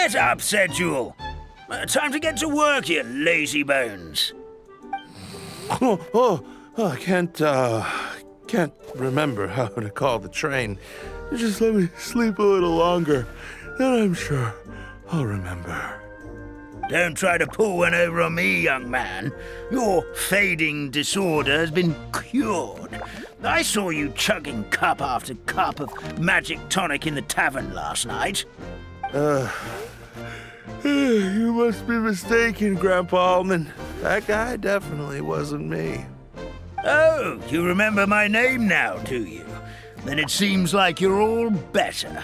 Get up, said Jewel. Time to get to work, you lazy bones. I can't remember how to call the train. Just let me sleep a little longer, then I'm sure I'll remember. Don't try to pull one over on me, young man. Your fading disorder has been cured. I saw you chugging cup after cup of magic tonic in the tavern last night. You must be mistaken, Grandpa Almond. That guy definitely wasn't me. Oh, you remember my name now, do you? Then it seems like you're all better.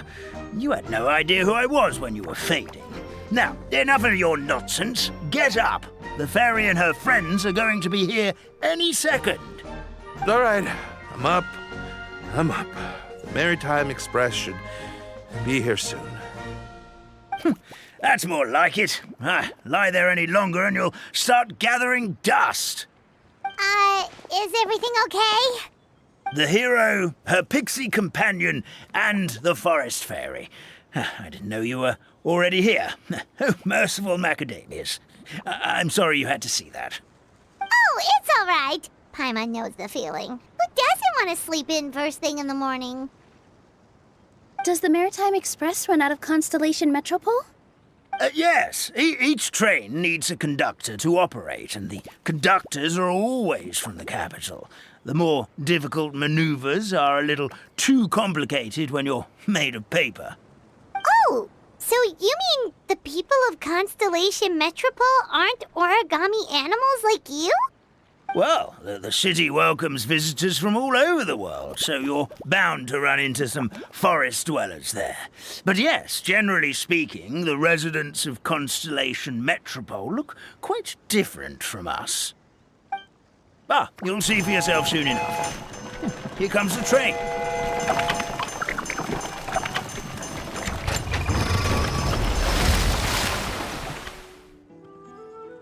You had no idea who I was when you were fading. Now, enough of your nonsense. Get up. The fairy and her friends are going to be here any second. All right, I'm up. The Maritime Express should be here soon. That's more like it. Lie there any longer and you'll start gathering dust. Is everything okay? The hero, her pixie companion, and the forest fairy. I didn't know you were already here. Oh, merciful macadamias. I'm sorry you had to see that. Oh, it's all right. Paimon knows the feeling. Who doesn't want to sleep in first thing in the morning? Does the Maritime Express run out of Constellation Metropole? Yes. Each train needs a conductor to operate, and the conductors are always from the capital. The more difficult maneuvers are a little too complicated when you're made of paper. Oh, so you mean the people of Constellation Metropole aren't origami animals like you? Well, the city welcomes visitors from all over the world, so you're bound to run into some forest dwellers there. But yes, generally speaking, the residents of Constellation Metropole look quite different from us. You'll see for yourself soon enough. Here comes the train.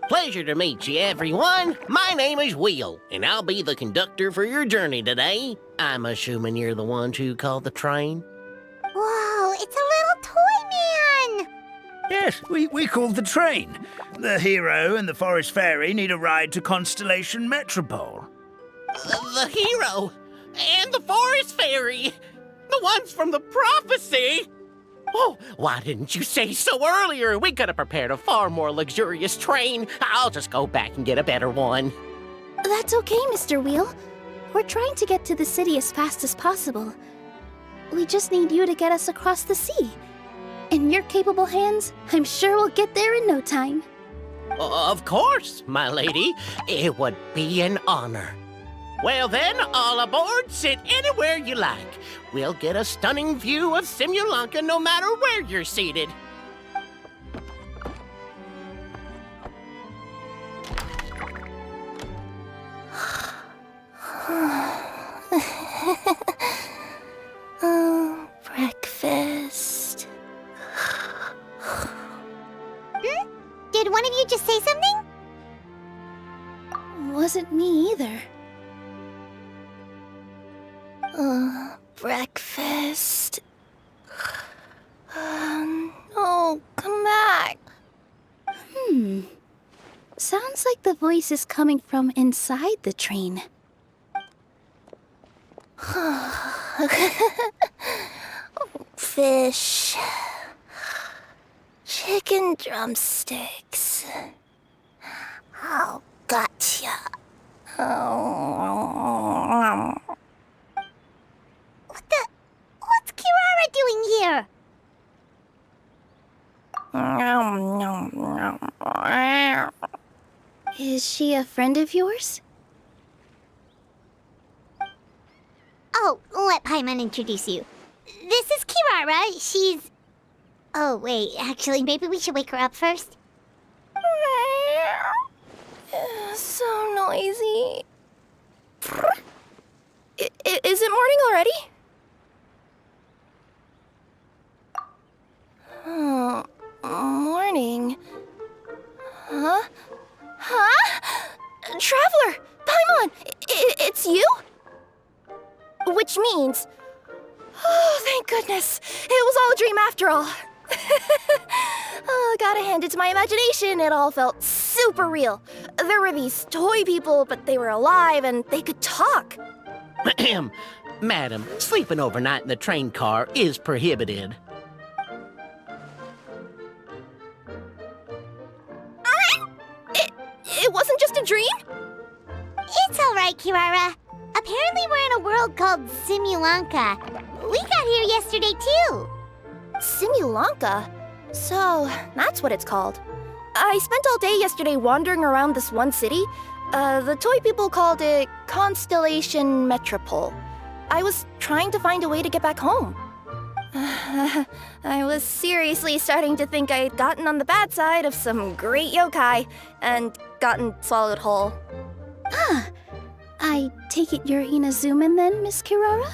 Pleasure to meet you, everyone. My name is Will, and I'll be the conductor for your journey today. I'm assuming you're the ones who called the train. Whoa, it's a little toy man! Yes, we called the train. The hero and the forest fairy need a ride to Constellation Metropole. The hero and the forest fairy, the ones from the prophecy. Oh, why didn't you say so earlier? We could have prepared a far more luxurious train. I'll just go back and get a better one. That's okay, Mr. Wheel. We're trying to get to the city as fast as possible. We just need you to get us across the sea. In your capable hands, I'm sure we'll get there in no time. Of course, my lady. It would be an honor. Well then, all aboard, sit anywhere you like. We'll get a stunning view of Simulanka no matter where you're seated. Oh, breakfast. Did one of you just say something? Wasn't me either. Breakfast. No, come back. Sounds like the voice is coming from inside the train. Fish. Chicken drumsticks. Oh, gotcha. What's Kirara doing here? Is she a friend of yours? Oh, let Paimon introduce you. This is Kirara. She's... Oh, wait, actually, maybe we should wake her up first. So noisy. Is it morning already? Oh, morning. Huh? Traveler! Paimon! It's you? Which means... Oh, thank goodness. It was all a dream after all. Gotta hand it to my imagination, it all felt super real. There were these toy people, but they were alive and they could talk. Madam, sleeping overnight in the train car is prohibited. It wasn't just a dream? It's all right, Kirara. Apparently we're in a world called Simulanka. We got here yesterday, too. Simulanka? So, that's what it's called. I spent all day yesterday wandering around this one city. The toy people called it Constellation Metropole. I was trying to find a way to get back home. I was seriously starting to think I'd gotten on the bad side of some great yokai and gotten swallowed whole. I take it you're Inazuman then, Miss Kirara?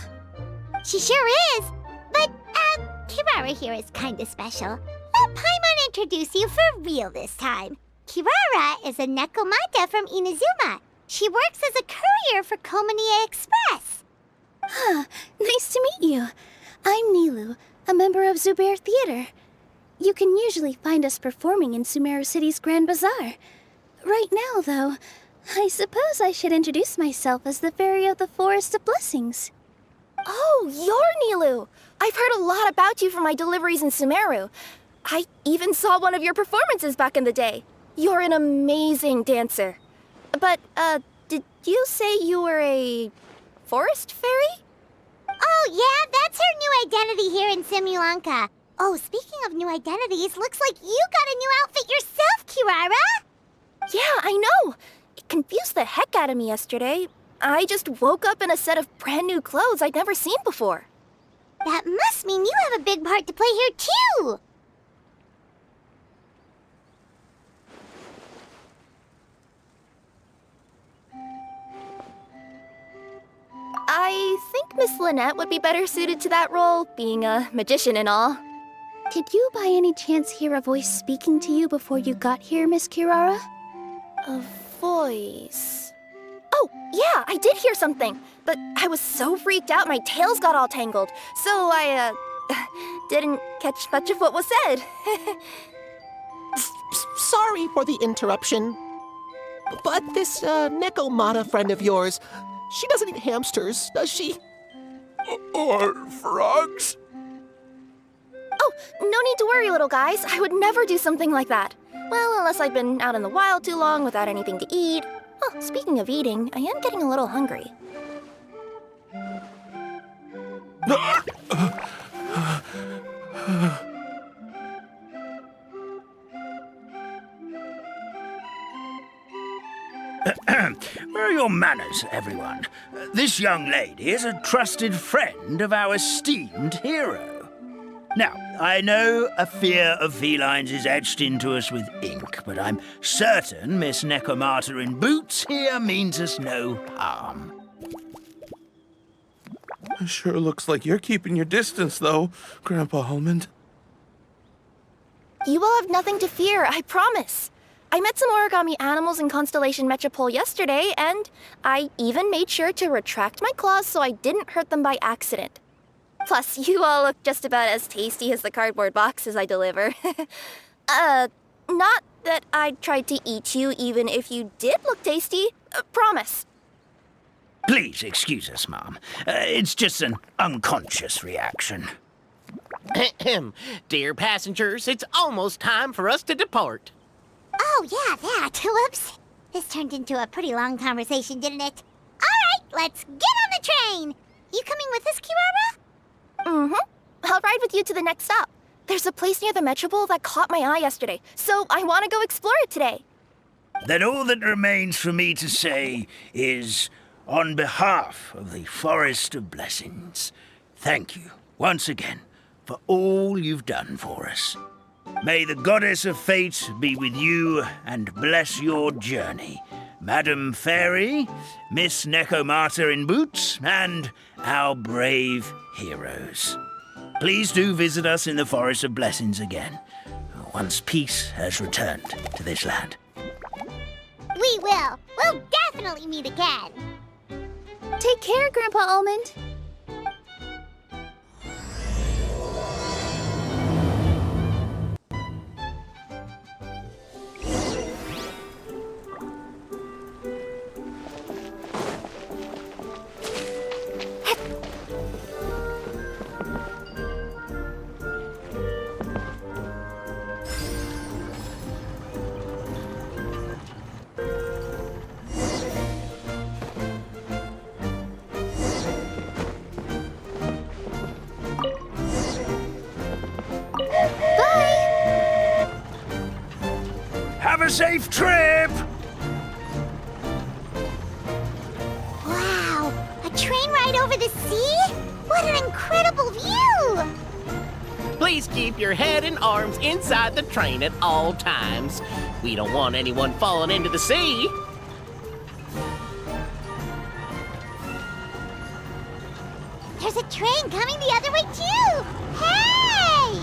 She sure is. But, Kirara here is kinda special. Let Paimon introduce you for real this time. Kirara is a Nekomata from Inazuma. She works as a courier for Komanie Express. Nice to meet you. I'm Nilu, a member of Zubair Theater. You can usually find us performing in Sumeru City's Grand Bazaar. Right now, though, I suppose I should introduce myself as the Fairy of the Forest of Blessings. Oh, you're Nilu! I've heard a lot about you from my deliveries in Sumeru. I even saw one of your performances back in the day. You're an amazing dancer. But, did you say you were a forest fairy? Oh, yeah, that's her new identity here in Simulanka. Oh, speaking of new identities, looks like you got a new outfit yourself, Kirara! Yeah, I know! It confused the heck out of me yesterday. I just woke up in a set of brand new clothes I'd never seen before. That must mean you have a big part to play here, too! I think Miss Lynette would be better suited to that role, being a magician and all. Did you by any chance hear a voice speaking to you before you got here, Miss Kirara? A voice... Oh, yeah, I did hear something, but I was so freaked out my tails got all tangled, so I, didn't catch much of what was said. Sorry for the interruption, but this Nekomata friend of yours, she doesn't eat hamsters, does she? Or frogs? Oh, no need to worry, little guys. I would never do something like that. Well, unless I've been out in the wild too long without anything to eat. Oh, speaking of eating, I am getting a little hungry. Where are your manners, everyone? This young lady is a trusted friend of our esteemed hero. Now, I know a fear of felines is etched into us with ink, but I'm certain Miss Nekomata in boots here means us no harm. It sure looks like you're keeping your distance, though, Grandpa Almond. You will have nothing to fear, I promise. I met some origami animals in Constellation Metropole yesterday, and I even made sure to retract my claws so I didn't hurt them by accident. Plus, you all look just about as tasty as the cardboard boxes I deliver. Not that I'd try to eat you even if you did look tasty. Promise. Please excuse us, Mom. It's just an unconscious reaction. Dear passengers, it's almost time for us to depart. Oh, yeah, that. Whoops. This turned into a pretty long conversation, didn't it? All right, let's get on the train. You coming with us, Kirara? Mm-hmm. I'll ride with you to the next stop. There's a place near the Metropole that caught my eye yesterday, so I want to go explore it today. Then all that remains for me to say is, on behalf of the Forest of Blessings, thank you once again for all you've done for us. May the goddess of fate be with you and bless your journey, Madam Fairy, Miss Nekomata in boots, and our brave heroes. Please do visit us in the Forest of Blessings again, once peace has returned to this land. We will. We'll definitely meet again. Take care, Grandpa Almond. safe trip! Wow, a train ride over the sea? What an incredible view! Please keep your head and arms inside the train at all times. We don't want anyone falling into the sea. There's a train coming the other way too! Hey!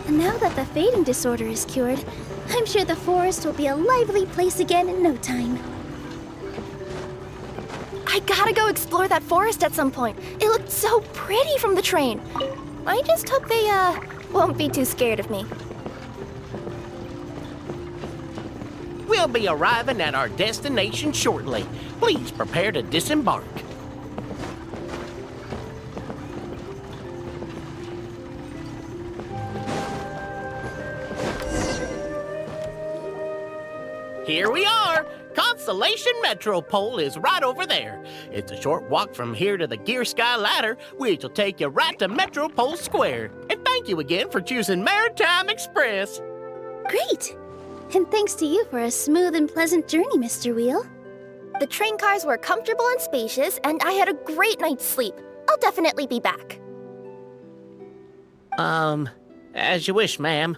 Now that the fading disorder is cured, I'm sure the forest will be a lively place again in no time. I gotta go explore that forest at some point. It looked so pretty from the train. I just hope they, won't be too scared of me. We'll be arriving at our destination shortly. Please prepare to disembark. Here we are! Constellation Metropole is right over there. It's a short walk from here to the Gear Sky Ladder, which will take you right to Metropole Square. And thank you again for choosing Maritime Express. Great! And thanks to you for a smooth and pleasant journey, Mr. Wheel. The train cars were comfortable and spacious, and I had a great night's sleep. I'll definitely be back. As you wish, ma'am.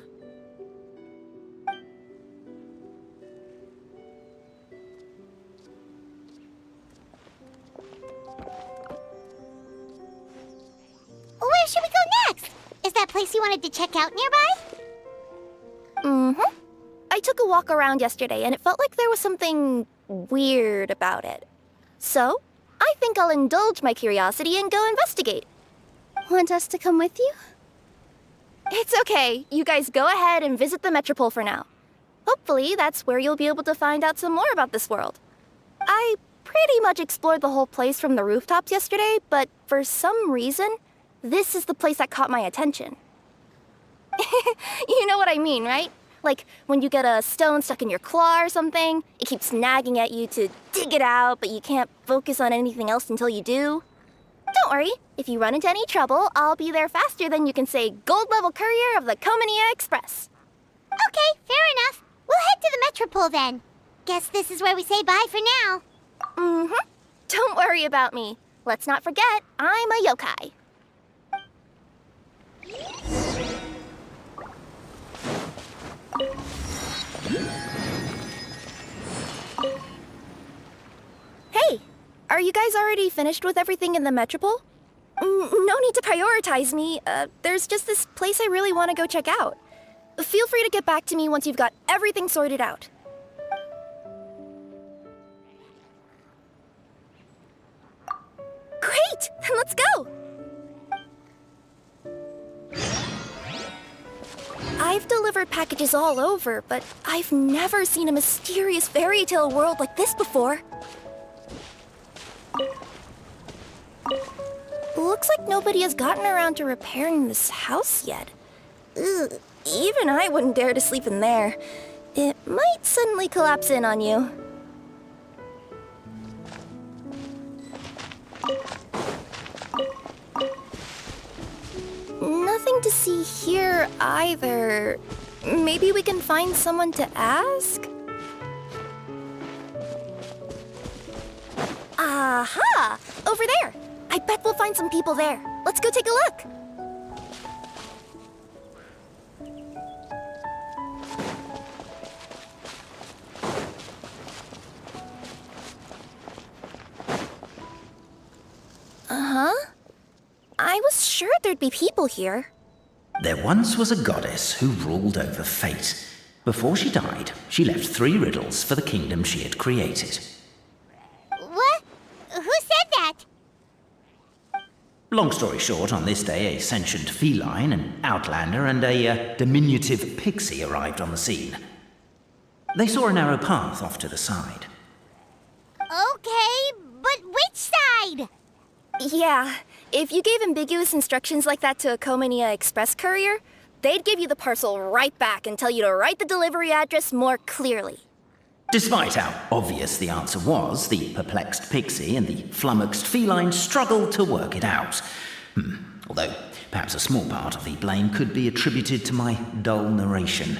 Where should we go next? Is that place you wanted to check out nearby? Mm-hmm. I took a walk around yesterday, and it felt like there was something weird about it. So, I think I'll indulge my curiosity and go investigate. Want us to come with you? It's okay. You guys go ahead and visit the Metropole for now. Hopefully, that's where you'll be able to find out some more about this world. I pretty much explored the whole place from the rooftops yesterday, but for some reason, this is the place that caught my attention. You know what I mean, right? Like when you get a stone stuck in your claw or something, it keeps nagging at you to dig it out, but you can't focus on anything else until you do. Don't worry, if you run into any trouble, I'll be there faster than you can say gold level courier of the Comania Express. Okay, fair enough. We'll head to the Metropole then. Guess this is where we say bye for now. Mm-hmm. Don't worry about me. Let's not forget, I'm a yokai. Hey, are you guys already finished with everything in the Metropole? No need to prioritize me. There's just this place I really want to go check out. Feel free to get back to me once you've got everything sorted out. Great! Then let's go! I've delivered packages all over, but I've never seen a mysterious fairy tale world like this before. Looks like nobody has gotten around to repairing this house yet. Ugh, even I wouldn't dare to sleep in there. It might suddenly collapse in on you. Nothing to see here either. Maybe we can find someone to ask? Aha! Over there! I bet we'll find some people there. Let's go take a look. Uh-huh. I was sure there'd be people here. There once was a goddess who ruled over fate. Before she died, she left 3 riddles for the kingdom she had created. What? Who said that? Long story short, on this day, a sentient feline, an outlander, and a diminutive pixie arrived on the scene. They saw a narrow path off to the side. Okay, but which side? Yeah, if you gave ambiguous instructions like that to a Comania Express courier, they'd give you the parcel right back and tell you to write the delivery address more clearly. Despite how obvious the answer was, the perplexed pixie and the flummoxed feline struggled to work it out. Although, perhaps a small part of the blame could be attributed to my dull narration.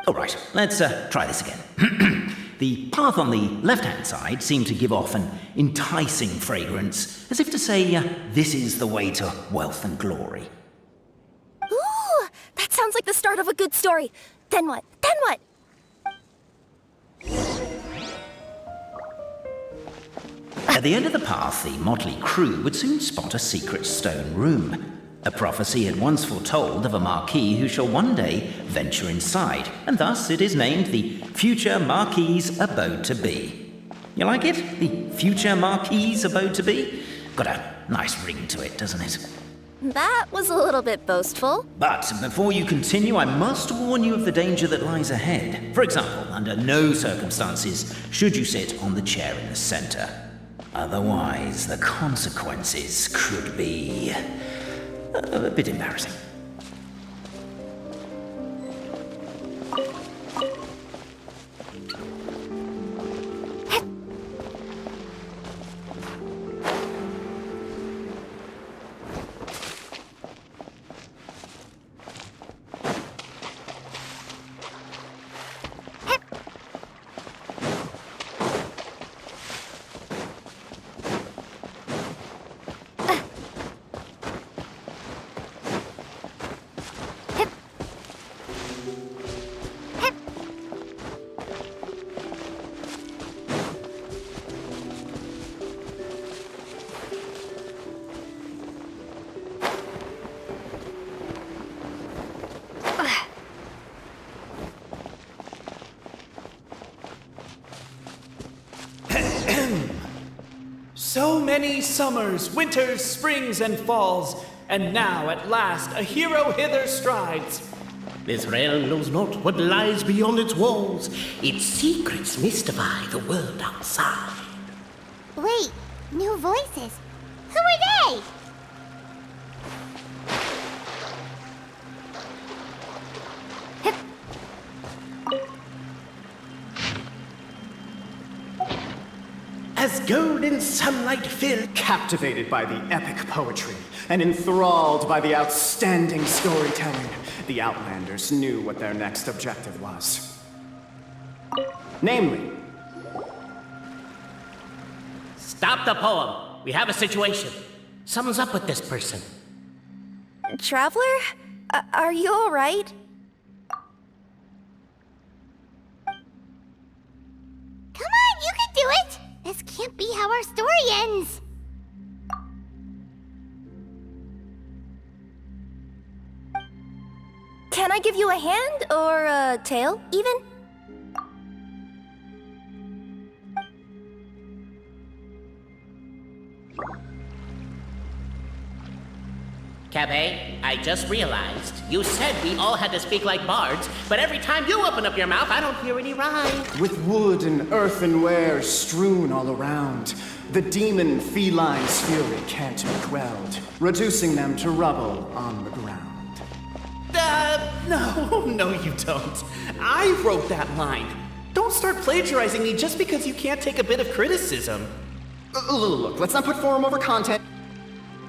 All right, let's try this again. The path on the left-hand side seemed to give off an enticing fragrance, as if to say, this is the way to wealth and glory. Ooh, that sounds like the start of a good story. Then what? Then what? At the end of the path, the motley crew would soon spot a secret stone room. A prophecy had once foretold of a marquis who shall one day venture inside, and thus it is named the Future Marquis's Abode to Be. You like it? The Future Marquis's Abode to Be? Got a nice ring to it, doesn't it? That was a little bit boastful. But before you continue, I must warn you of the danger that lies ahead. For example, under no circumstances should you sit on the chair in the center. Otherwise, the consequences could be a bit embarrassing. So many summers, winters, springs, and falls, and now at last a hero hither strides. This realm knows not what lies beyond its walls. Its secrets mystify the world outside. Wait, new voices. Who are they? As golden sunlight filled, Captivated by the epic poetry and enthralled by the outstanding storytelling, the Outlanders knew what their next objective was. Namely, stop the poem. We have a situation. Something's up with this person. Traveler? Are you alright? Come on, you can do it! This can't be how our story ends. Can I give you a hand or a tail, even? Cabe, I just realized you said we all had to speak like bards, but every time you open up your mouth, I don't hear any rhyme. with wood and earthenware strewn all around, the demon feline's fury can't be quelled, reducing them to rubble on the ground. No, you don't. I wrote that line. Don't start plagiarizing me just because you can't take a bit of criticism. Look, let's not put form over content.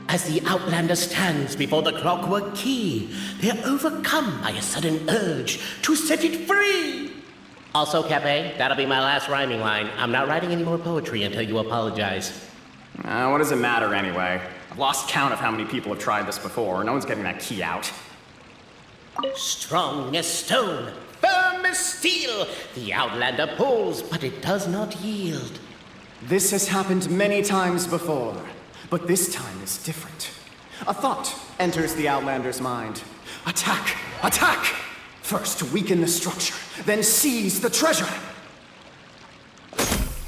As the Outlander stands before the clockwork key, they're overcome by a sudden urge to set it free. Also, Cabe, that'll be my last rhyming line. I'm not writing any more poetry until you apologize. What does it matter anyway? I've lost count of how many people have tried this before. No one's getting that key out. Strong as stone, firm as steel, the Outlander pulls, but it does not yield. This has happened many times before, but this time is different. A thought enters the Outlander's mind. Attack! Attack! First weaken the structure, then seize the treasure!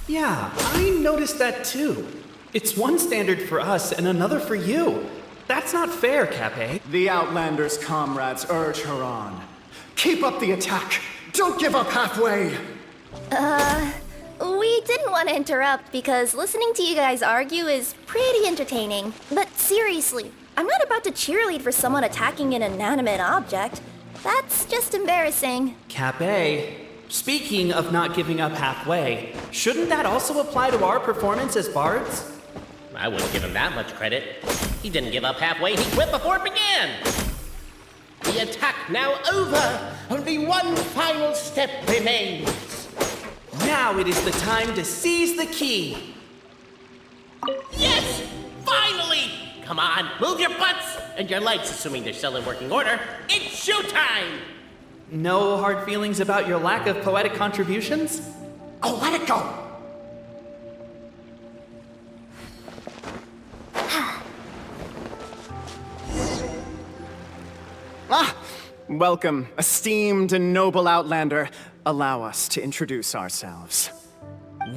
Yeah, I noticed that too. It's one standard for us and another for you. That's not fair, Cape. The Outlander's comrades urge her on. Keep up the attack! Don't give up halfway! We didn't want to interrupt because listening to you guys argue is pretty entertaining. But seriously, I'm not about to cheerlead for someone attacking an inanimate object. That's just embarrassing. Cape, speaking of not giving up halfway, shouldn't that also apply to our performance as bards? I wouldn't give him that much credit. He didn't give up halfway, he quit before it began. The attack now over. Only one final step remains. Now it is the time to seize the key. Yes! Finally! Come on, move your butts and your legs, assuming they're still in working order. It's showtime! No hard feelings about your lack of poetic contributions? Oh, let it go! Welcome, esteemed and noble Outlander. Allow us to introduce ourselves.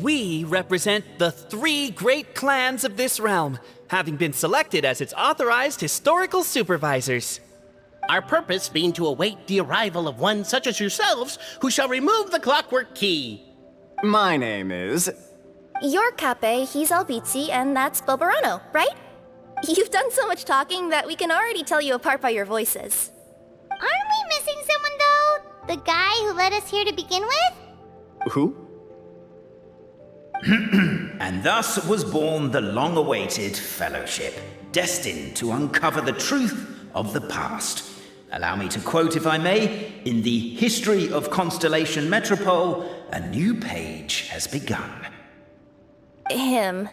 We represent the 3 great clans of this realm, having been selected as its authorized historical supervisors. Our purpose being to await the arrival of one such as yourselves who shall remove the clockwork key. My name is... You're Cape, he's Albizzi, and that's Bobarano, right? You've done so much talking that we can already tell you apart by your voices. Aren't we missing someone, though? The guy who led us here to begin with? Who? And thus was born the long-awaited fellowship, destined to uncover the truth of the past. Allow me to quote, if I may, in the history of Constellation Metropole, a new page has begun. Him.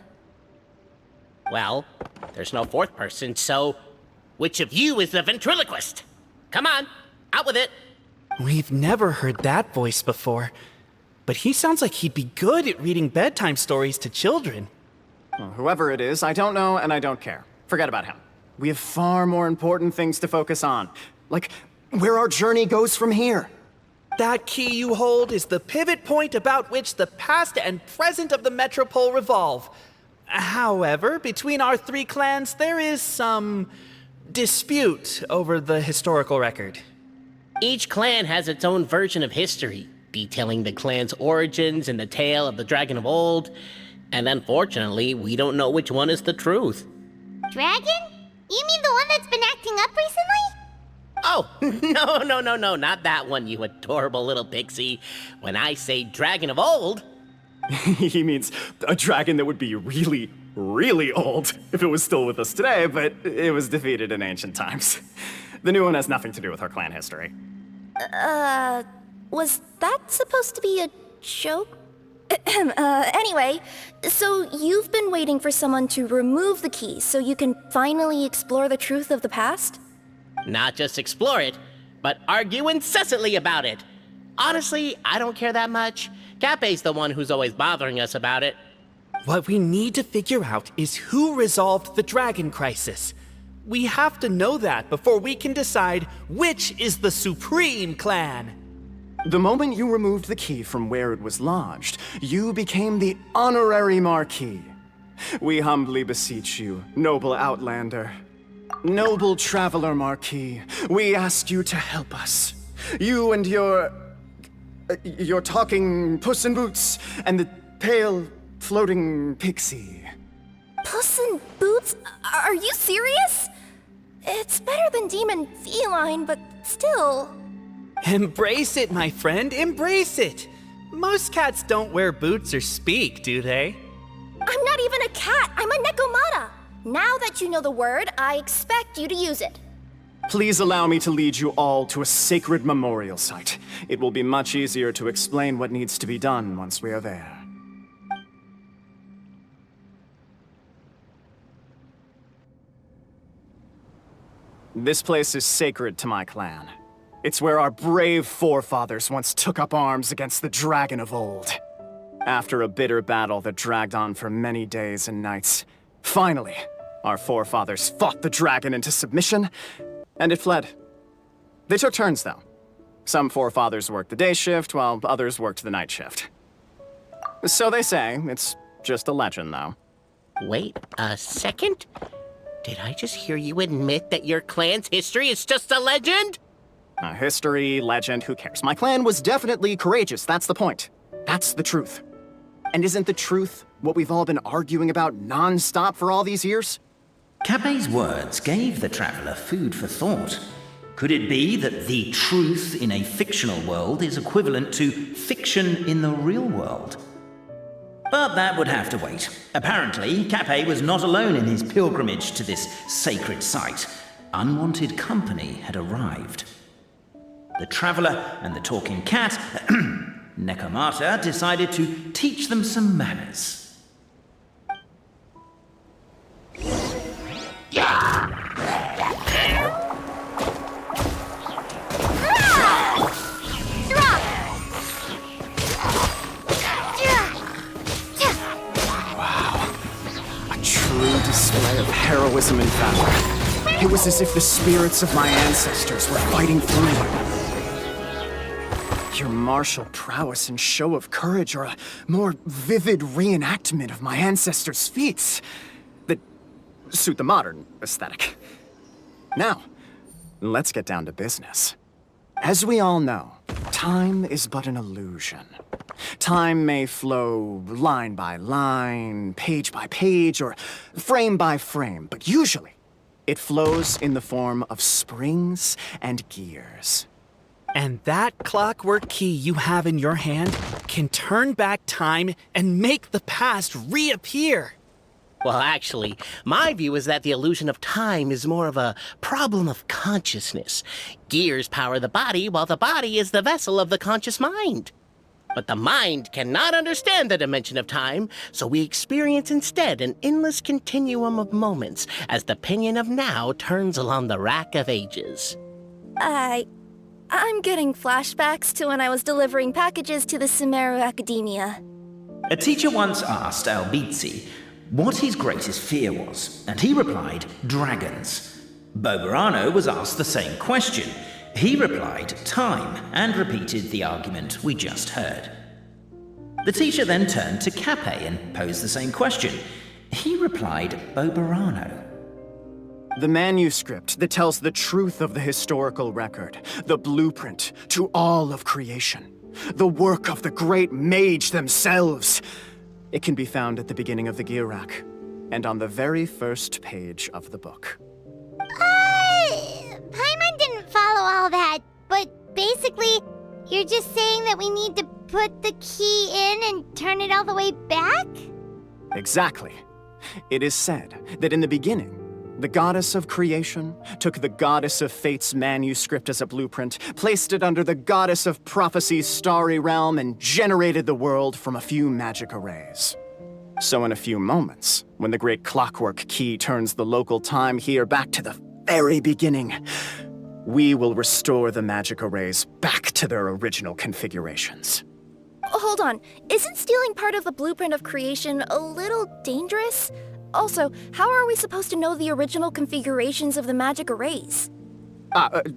Well, there's no fourth person, so which of you is the ventriloquist? Come on, out with it. We've never heard that voice before, but he sounds like he'd be good at reading bedtime stories to children. Well, whoever it is, I don't know and I don't care. Forget about him. We have far more important things to focus on, like where our journey goes from here. That key you hold is the pivot point about which the past and present of the Metropole revolve. However, between our 3 clans, there is some dispute over the historical record. Each clan has its own version of history, detailing the clan's origins and the tale of the dragon of old, and unfortunately, we don't know which one is the truth. Dragon? You mean the one that's been acting up recently? Oh, no, not that one, you adorable little pixie. When I say dragon of old... He means a dragon that would be really, really old if it was still with us today, but it was defeated in ancient times. The new one has nothing to do with our clan history. Was that supposed to be a joke? Anyway, so you've been waiting for someone to remove the key so you can finally explore the truth of the past? Not just explore it, but argue incessantly about it. Honestly, I don't care that much. Cape's the one who's always bothering us about it. What we need to figure out is who resolved the dragon crisis. We have to know that before we can decide which is the supreme clan. The moment you removed the key from where it was lodged, you became the honorary Marquis. We humbly beseech you, noble Outlander. Noble Traveler Marquis, we ask you to help us. You and your talking Puss in Boots and the pale floating pixie. Puss in Boots? Are you serious? It's better than demon feline, but still. Embrace it, my friend, embrace it. Most cats don't wear boots or speak, do they? I'm not even a cat, I'm a Nekomata. Now that you know the word, I expect you to use it. Please allow me to lead you all to a sacred memorial site. It will be much easier to explain what needs to be done once we are there. This place is sacred to my clan. It's where our brave forefathers once took up arms against the dragon of old. After a bitter battle that dragged on for many days and nights, finally, our forefathers fought the dragon into submission, and it fled. They took turns, though. Some forefathers worked the day shift, while others worked the night shift. So they say. It's just a legend, though. Wait a second? Did I just hear you admit that your clan's history is just a legend? History, legend, who cares? My clan was definitely courageous, that's the point. That's the truth. And isn't the truth what we've all been arguing about non-stop for all these years? Cape's words gave the traveler food for thought. Could it be that the truth in a fictional world is equivalent to fiction in the real world? But that would have to wait. Apparently, Cape was not alone in his pilgrimage to this sacred site. unwanted company had arrived. The traveler and the talking cat, Nekomata, decided to teach them some manners. Display of heroism and valor. It was as if the spirits of my ancestors were fighting through them. Your martial prowess and show of courage are a more vivid reenactment of my ancestors' feats that suit the modern aesthetic. Now, let's get down to business. As we all know, time is but an illusion. Time may flow line by line, page by page, or frame by frame, but usually it flows in the form of springs and gears. And that clockwork key you have in your hand can turn back time and make the past reappear. Well, actually, my view is that the illusion of time is more of a problem of consciousness. Gears power the body, while the body is the vessel of the conscious mind. But the mind cannot understand the dimension of time, so we experience instead an endless continuum of moments as the pinion of now turns along the rack of ages. I'm getting flashbacks to when I was delivering packages to the Sumeru Academia. A teacher once asked Albizzi what his greatest fear was, and he replied, dragons. Boberano was asked the same question. He replied, time, and repeated the argument we just heard. The teacher then turned to Cape and posed the same question. He replied, Boberano. The manuscript that tells the truth of the historical record, the blueprint to all of creation, the work of the great mage themselves. It can be found at the beginning of the gear rack, and on the very first page of the book. Paimon didn't follow all that, but basically, you're just saying that we need to put the key in and turn it all the way back? Exactly. It is said that in the beginning, the goddess of creation took the goddess of fate's manuscript as a blueprint, placed it under the goddess of prophecy's starry realm, and generated the world from a few magic arrays. So in a few moments, when the great clockwork key turns the local time here back to the very beginning, we will restore the magic arrays back to their original configurations. Hold on, isn't stealing part of the blueprint of creation a little dangerous? Also, how are we supposed to know the original configurations of the magic arrays?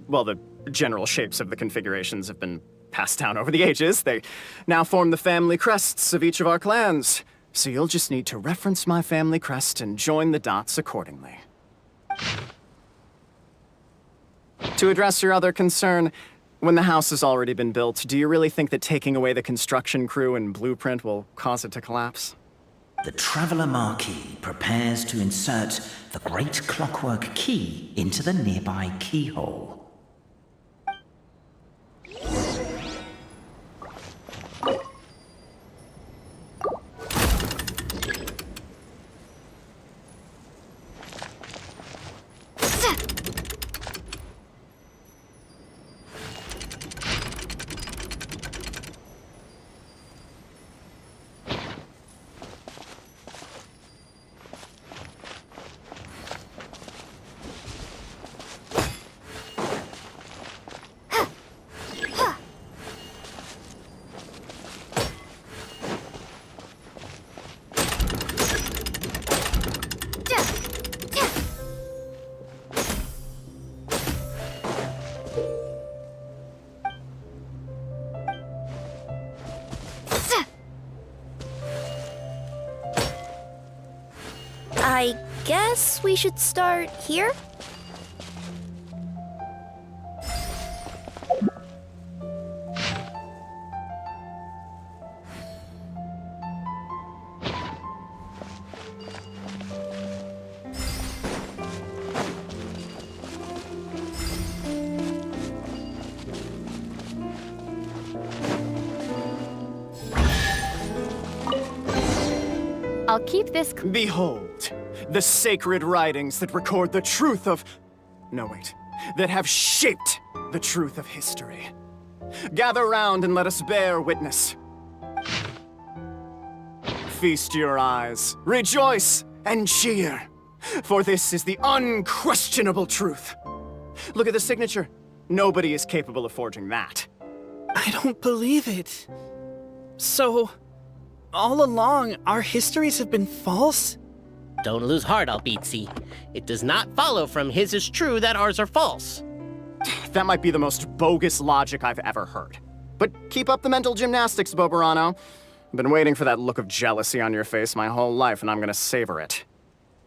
Well, the general shapes of the configurations have been passed down over the ages. They now form the family crests of each of our clans. So you'll just need to reference my family crest and join the dots accordingly. To address your other concern, when the house has already been built, do you really think that taking away the construction crew and blueprint will cause it to collapse? The Traveller Marquis prepares to insert the great clockwork key into the nearby keyhole. I guess we should start here? I'll keep this. Behold, the sacred writings that record the truth of... No, wait. That have shaped the truth of history. Gather round and let us bear witness. Feast your eyes, rejoice, and cheer, for this is the unquestionable truth. Look at the signature. Nobody is capable of forging that. I don't believe it. So, all along, our histories have been false? Don't lose heart, Albizzi. It does not follow from his is true that ours are false. That might be the most bogus logic I've ever heard. But keep up the mental gymnastics, Boberano. I've been waiting for that look of jealousy on your face my whole life, and I'm gonna savor it.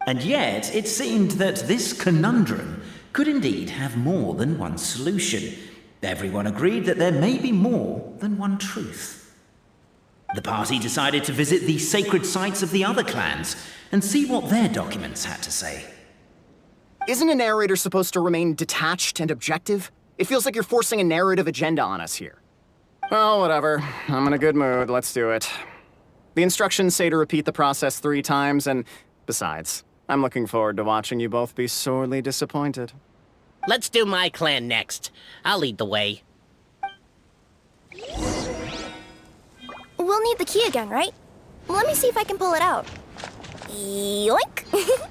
And yet, it seemed that this conundrum could indeed have more than one solution. Everyone agreed that there may be more than one truth. The party decided to visit the sacred sites of the other clans and see what their documents had to say. Isn't a narrator supposed to remain detached and objective? It feels like you're forcing a narrative agenda on us here. Well, whatever. I'm in a good mood. Let's do it. The instructions say to repeat the process 3 times, and besides, I'm looking forward to watching you both be sorely disappointed. Let's do my clan next. I'll lead the way. We'll need the key again, right? Let me see if I can pull it out. Yoink!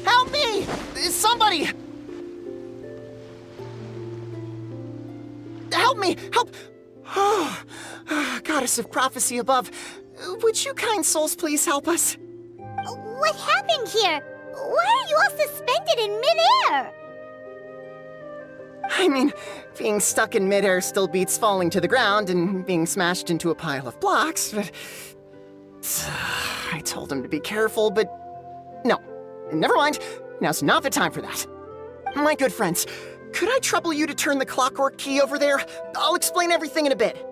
Help me! Somebody! Help me! Help! Oh, Goddess of prophecy above, would you kind souls please help us? What happened here? Why are you all suspended in midair? I mean, being stuck in midair still beats falling to the ground and being smashed into a pile of blocks, but... I told him to be careful, but... No. Never mind. Now's not the time for that. My good friends, could I trouble you to turn the clockwork key over there? I'll explain everything in a bit.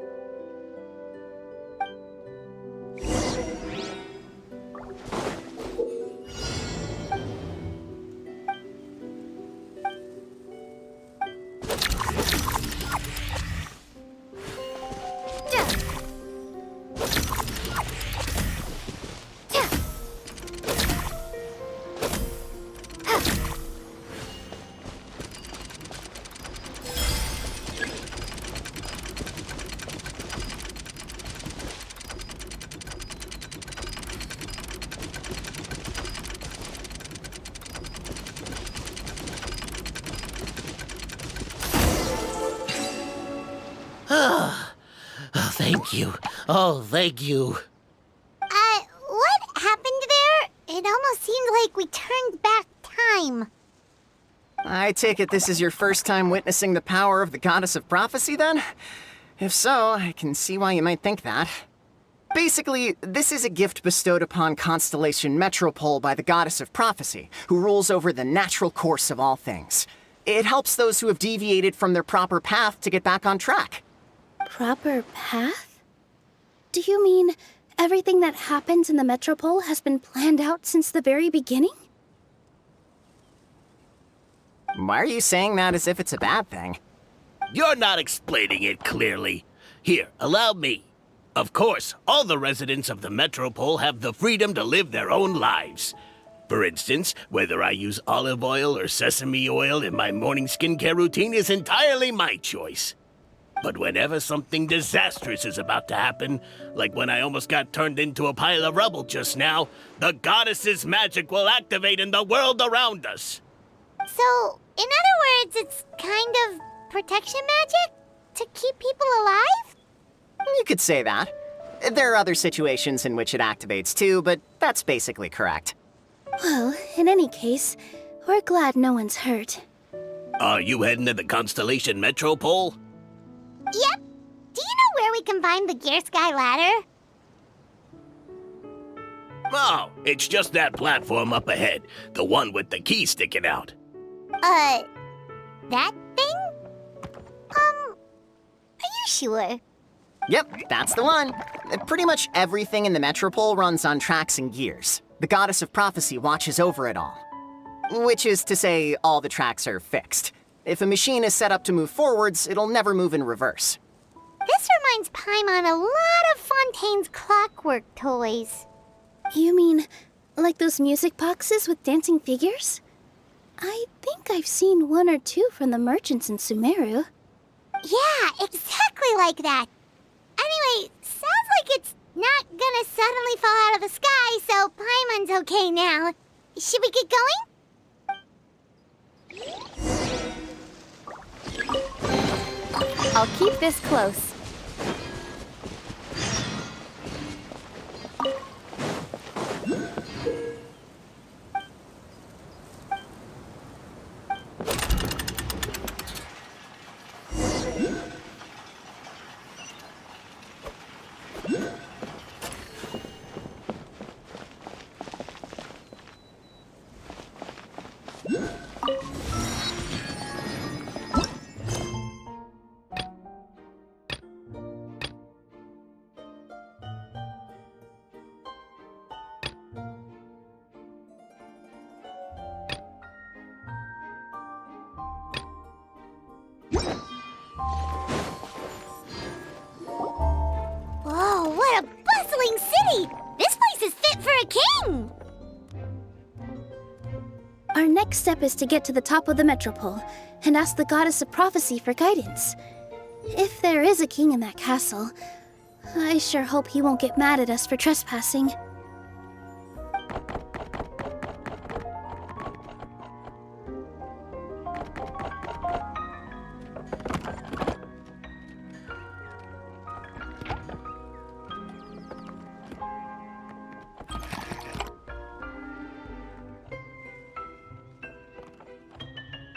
Oh, thank you. Oh, thank you. What happened there? It almost seemed like we turned back time. I take it this is your first time witnessing the power of the Goddess of Prophecy, then? If so, I can see why you might think that. Basically, this is a gift bestowed upon Constellation Metropole by the Goddess of Prophecy, who rules over the natural course of all things. It helps those who have deviated from their proper path to get back on track. Proper path? Do you mean everything that happens in the Metropole has been planned out since the very beginning? Why are you saying that as if it's a bad thing? You're not explaining it clearly. Here, allow me. Of course, all the residents of the Metropole have the freedom to live their own lives. For instance, whether I use olive oil or sesame oil in my morning skincare routine is entirely my choice. But whenever something disastrous is about to happen, like when I almost got turned into a pile of rubble just now, the goddess's magic will activate in the world around us. So, in other words, it's kind of protection magic? To keep people alive? You could say that. There are other situations in which it activates too, but that's basically correct. Well, in any case, we're glad no one's hurt. Are you heading to the Constellation Metropole? Yep. Do you know where we can find the Gear Sky ladder? Oh, it's just that platform up ahead. The one with the key sticking out. That thing? Are you sure? Yep, that's the one. Pretty much everything in the Metropole runs on tracks and gears. The Goddess of Prophecy watches over it all. Which is to say, all the tracks are fixed. If a machine is set up to move forwards, it'll never move in reverse. This reminds Paimon a lot of Fontaine's clockwork toys. You mean, like those music boxes with dancing figures? I think I've seen one or two from the merchants in Sumeru. Yeah, exactly like that. Anyway, sounds like it's not gonna suddenly fall out of the sky, so Paimon's okay now. Should we get going? I'll keep this close. Whoa, what a bustling city! This place is fit for a king! Our next step is to get to the top of the Metropole and ask the Goddess of Prophecy for guidance. If there is a king in that castle, I sure hope he won't get mad at us for trespassing.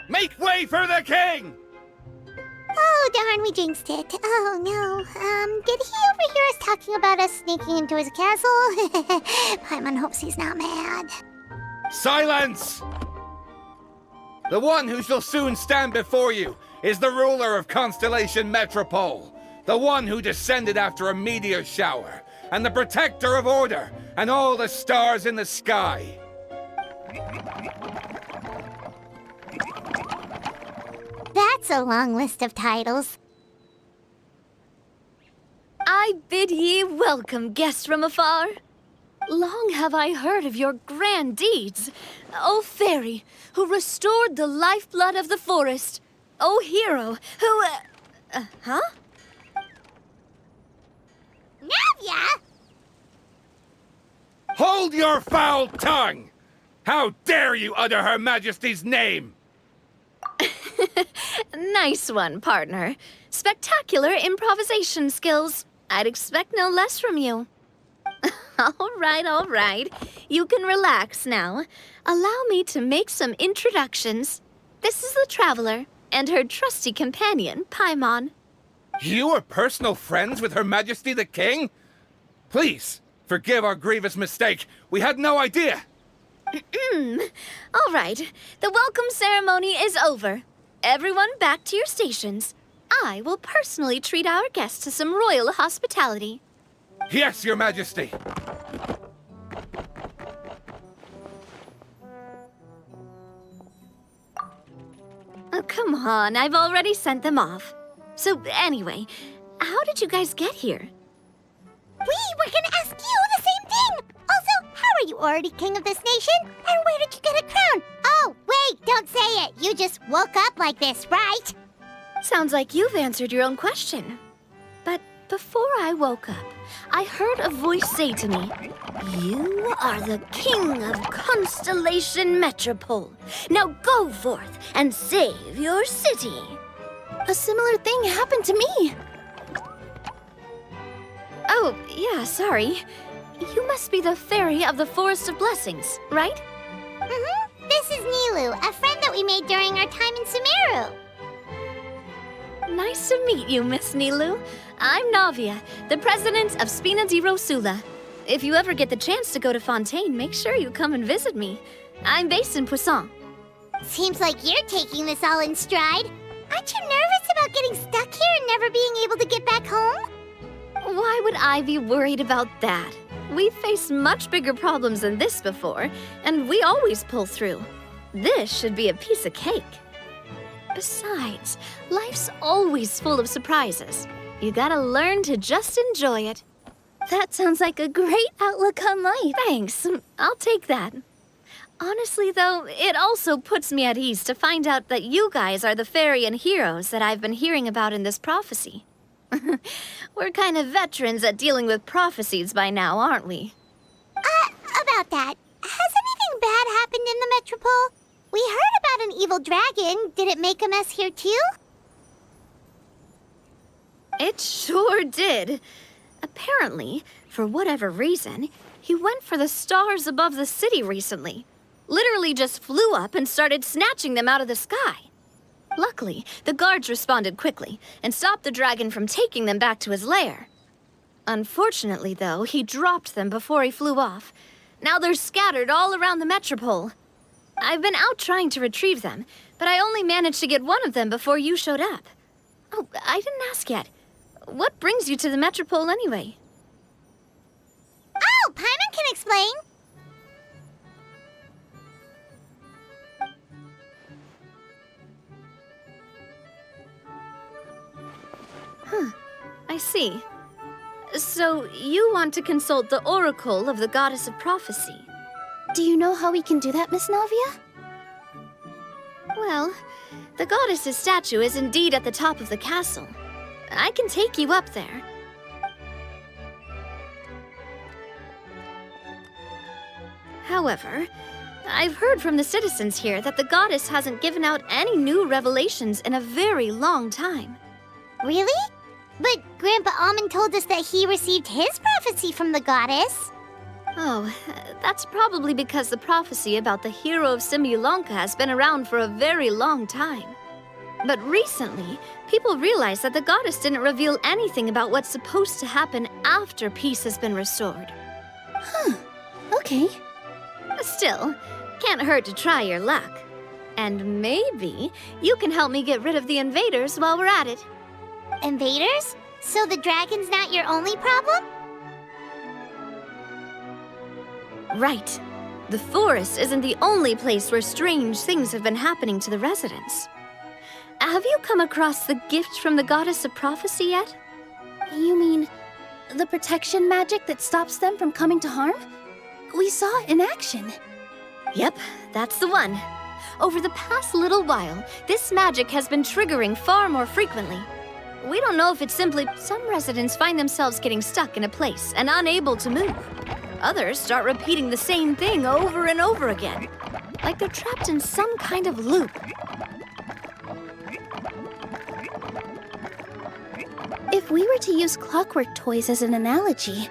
Make way for the king! Oh, darn, we jinxed it. Oh, no. Did he overhear us talking about us sneaking into his castle? Paimon hopes he's not mad. Silence! The one who shall soon stand before you is the ruler of Constellation Metropole, the one who descended after a meteor shower, and the protector of order and all the stars in the sky. That's a long list of titles. I bid ye welcome, guests from afar. Long have I heard of your grand deeds. O fairy, who restored the lifeblood of the forest. O hero, who... huh? Navia! Hold your foul tongue! How dare you utter Her Majesty's name? Nice one, partner. Spectacular improvisation skills. I'd expect no less from you. All right. You can relax now. Allow me to make some introductions. This is the Traveler and her trusty companion, Paimon. You are personal friends with Her Majesty the King? Please, forgive our grievous mistake. We had no idea. All right. The welcome ceremony is over. Everyone back to your stations. I will personally treat our guests to some royal hospitality. Yes, Your Majesty. Oh, come on. I've already sent them off. So, anyway, how did you guys get here? We were gonna ask you the same thing! Also, how are you already king of this nation? And where did you get a crown? Oh, wait, don't say it. You just woke up like this, right? Sounds like you've answered your own question. But before I woke up, I heard a voice say to me, "You are the king of Constellation Metropole. Now go forth and save your city." A similar thing happened to me. Oh, yeah, sorry. You must be the fairy of the Forest of Blessings, right? This is Nilu, a friend that we made during our time in Sumeru. Nice to meet you, Miss Nilu. I'm Navia, the president of Spina di Rosula. If you ever get the chance to go to Fontaine, make sure you come and visit me. I'm based in Poisson. Seems like you're taking this all in stride. Aren't you nervous about getting stuck here and never being able to get back home? Why would I be worried about that? We've faced much bigger problems than this before, and we always pull through. This should be a piece of cake. Besides, life's always full of surprises. You gotta learn to just enjoy it. That sounds like a great outlook on life. Thanks, I'll take that. Honestly, though, it also puts me at ease to find out that you guys are the fairy and heroes that I've been hearing about in this prophecy. We're kind of veterans at dealing with prophecies by now, aren't we? About that, has anything bad happened in the Metropole? We heard about an evil dragon. Did it make a mess here too? It sure did. Apparently, for whatever reason, he went for the stars above the city recently. Literally just flew up and started snatching them out of the sky. Luckily, the guards responded quickly and stopped the dragon from taking them back to his lair. Unfortunately, though, he dropped them before he flew off. Now they're scattered all around the Metropole. I've been out trying to retrieve them, but I only managed to get one of them before you showed up. Oh, I didn't ask yet. What brings you to the Metropole anyway? Oh, Paimon can explain. I see. So, you want to consult the oracle of the goddess of prophecy? Do you know how we can do that, Miss Navia? Well, the goddess's statue is indeed at the top of the castle. I can take you up there. However, I've heard from the citizens here that the goddess hasn't given out any new revelations in a very long time. Really? But Grandpa Almond told us that he received his prophecy from the goddess. Oh, that's probably because the prophecy about the hero of Simulanka has been around for a very long time. But recently, people realized that the goddess didn't reveal anything about what's supposed to happen after peace has been restored. Okay. Still, can't hurt to try your luck. And maybe you can help me get rid of the invaders while we're at it. Invaders? So the dragon's not your only problem? Right. The forest isn't the only place where strange things have been happening to the residents. Have you come across the gift from the goddess of prophecy yet? You mean the protection magic that stops them from coming to harm? We saw it in action. Yep, that's the one. Over the past little while, this magic has been triggering far more frequently. We don't know if it's simply some residents find themselves getting stuck in a place and unable to move. Others start repeating the same thing over and over again, like they're trapped in some kind of loop. If we were to use clockwork toys as an analogy,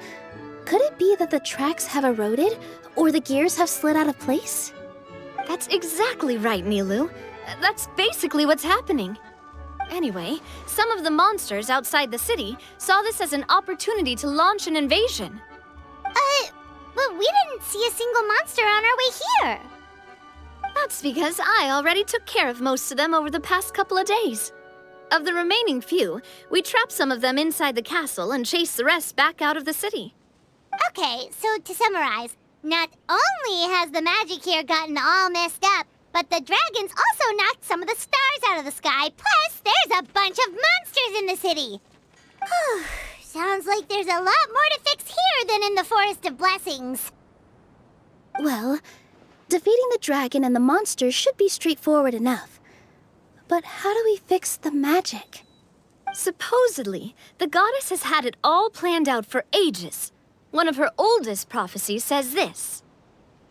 could it be that the tracks have eroded or the gears have slid out of place? That's exactly right, Nilu. That's basically what's happening. Anyway, some of the monsters outside the city saw this as an opportunity to launch an invasion. But we didn't see a single monster on our way here. That's because I already took care of most of them over the past couple of days. Of the remaining few, we trapped some of them inside the castle and chased the rest back out of the city. Okay, so to summarize, not only has the magic here gotten all messed up, but the dragons also knocked some of the stars out of the sky, plus there's a bunch of monsters in the city. Sounds like there's a lot more to fix here than in the Forest of Blessings. Well, defeating the dragon and the monsters should be straightforward enough. But how do we fix the magic? Supposedly, the goddess has had it all planned out for ages. One of her oldest prophecies says this: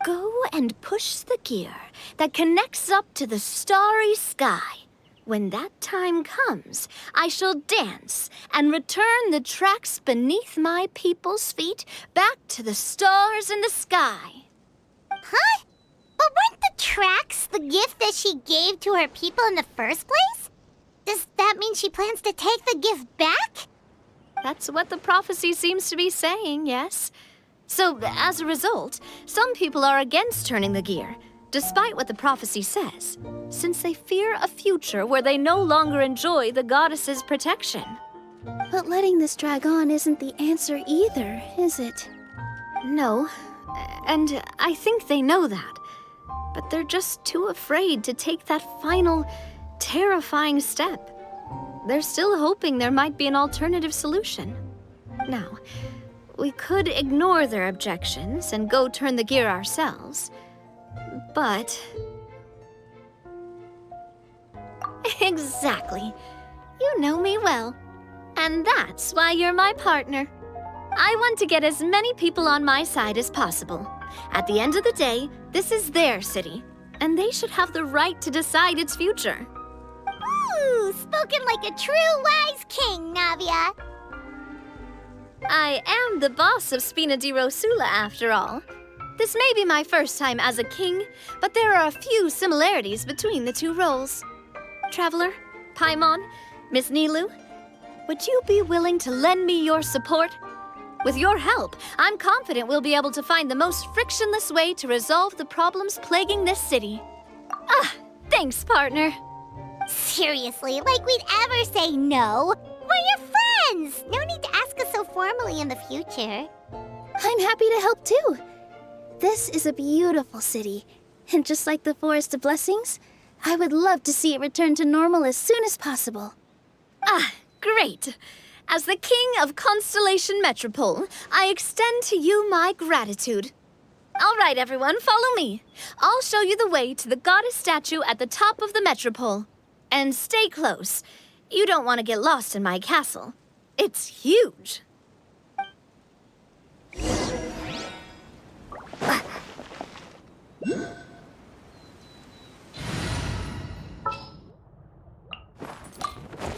"Go and push the gear that connects up to the starry sky. When that time comes, I shall dance and return the tracks beneath my people's feet back to the stars in the sky." Huh? But weren't the tracks the gift that she gave to her people in the first place? Does that mean mean she plans to take the gift back? That's what the prophecy seems to be saying, yes. So, as a result, some people are against turning the gear, despite what the prophecy says, since they fear a future where they no longer enjoy the goddess's protection. But letting this drag on isn't the answer either, is it? No, and I think they know that. But they're just too afraid to take that final, terrifying step. They're still hoping there might be an alternative solution. Now, we could ignore their objections and go turn the gear ourselves, but... Exactly. You know me well. And that's why you're my partner. I want to get as many people on my side as possible. At the end of the day, this is their city, and they should have the right to decide its future. Ooh, spoken like a true wise king, Navia. I am the boss of Spina di Rosula, after all. This may be my first time as a king, but there are a few similarities between the two roles. Traveler, Paimon, Miss Nilu, would you be willing to lend me your support? With your help, I'm confident we'll be able to find the most frictionless way to resolve the problems plaguing this city. Ah, thanks, partner. Seriously, like we'd ever say no. We're your friends! No need to ask us so formally in the future. I'm happy to help too. This is a beautiful city, and just like the Forest of Blessings, I would love to see it return to normal as soon as possible. Ah, great. As the King of Constellation Metropole, I extend to you my gratitude. All right, everyone, follow me. I'll show you the way to the goddess statue at the top of the Metropole. And stay close. You don't want to get lost in my castle. It's huge.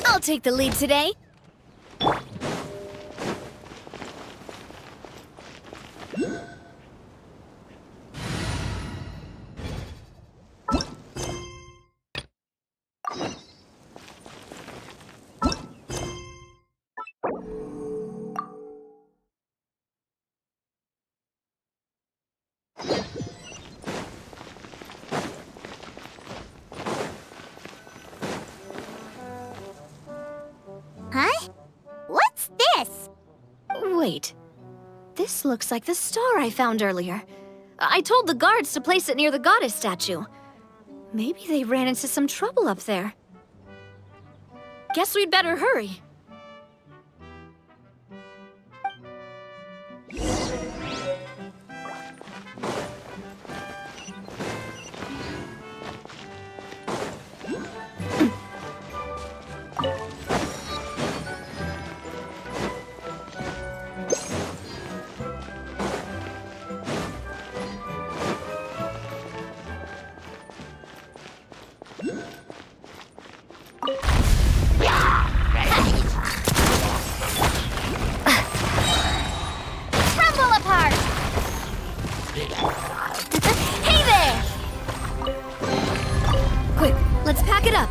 I'll take the lead today. Huh? What's this? Wait. This looks like the star I found earlier. I told the guards to place it near the goddess statue. Maybe they ran into some trouble up there. Guess we'd better hurry. Crumble apart! Hey there! Quick, let's pack it up.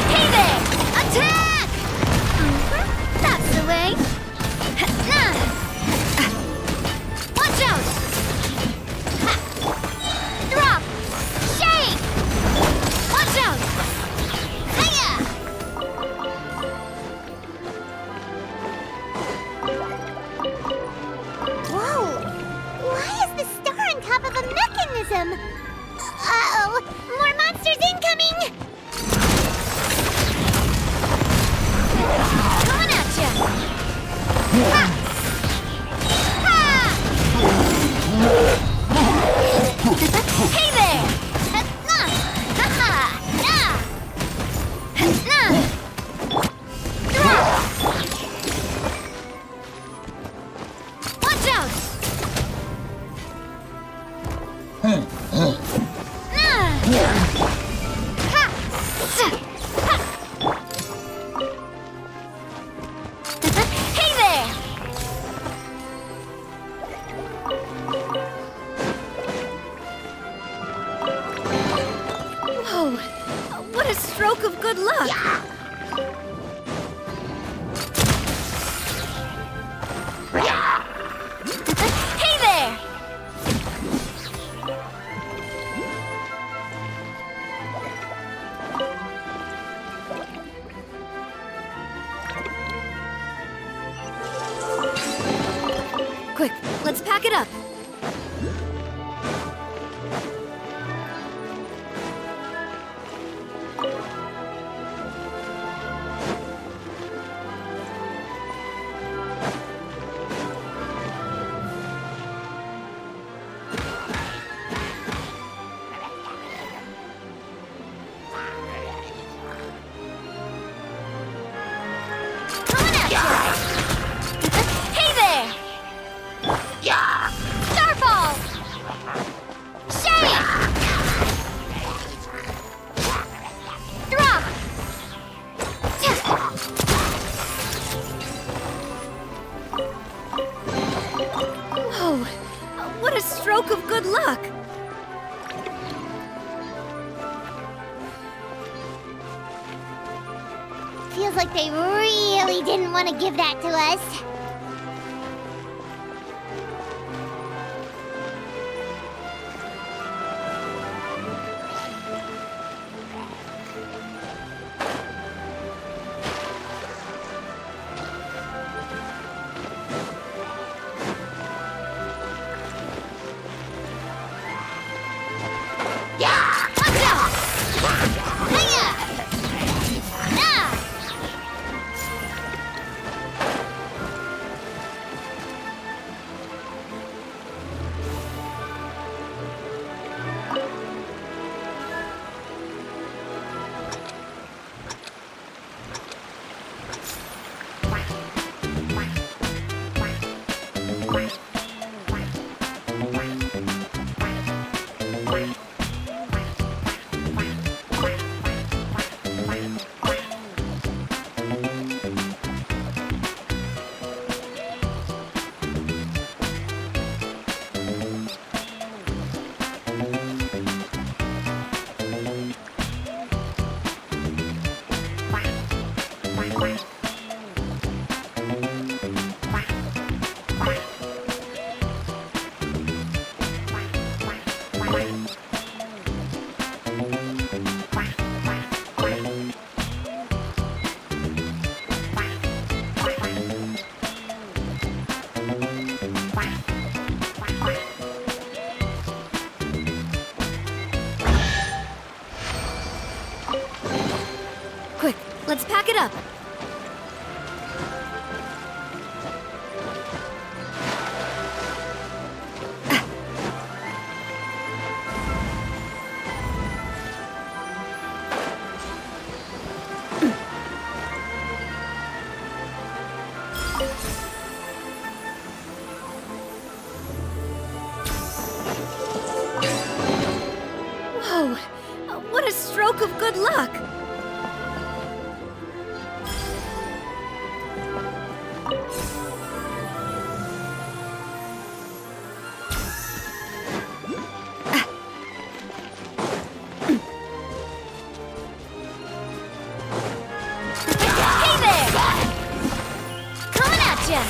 Hey there! Attack! That's the way. Watch out! Drop! Shake! Watch out! Hiya! Whoa! Why is the star on top of a mechanism? Uh-oh! More monsters incoming! What a stroke of good luck! Hey there! Quick, let's pack it up. Hey there! Starfall! Shake! Drop! Whoa! What a stroke of good luck! Feels like they really didn't want to give that to us. Quick, let's pack it up. Whoa! What a stroke of good luck! Hey there! Coming at ya!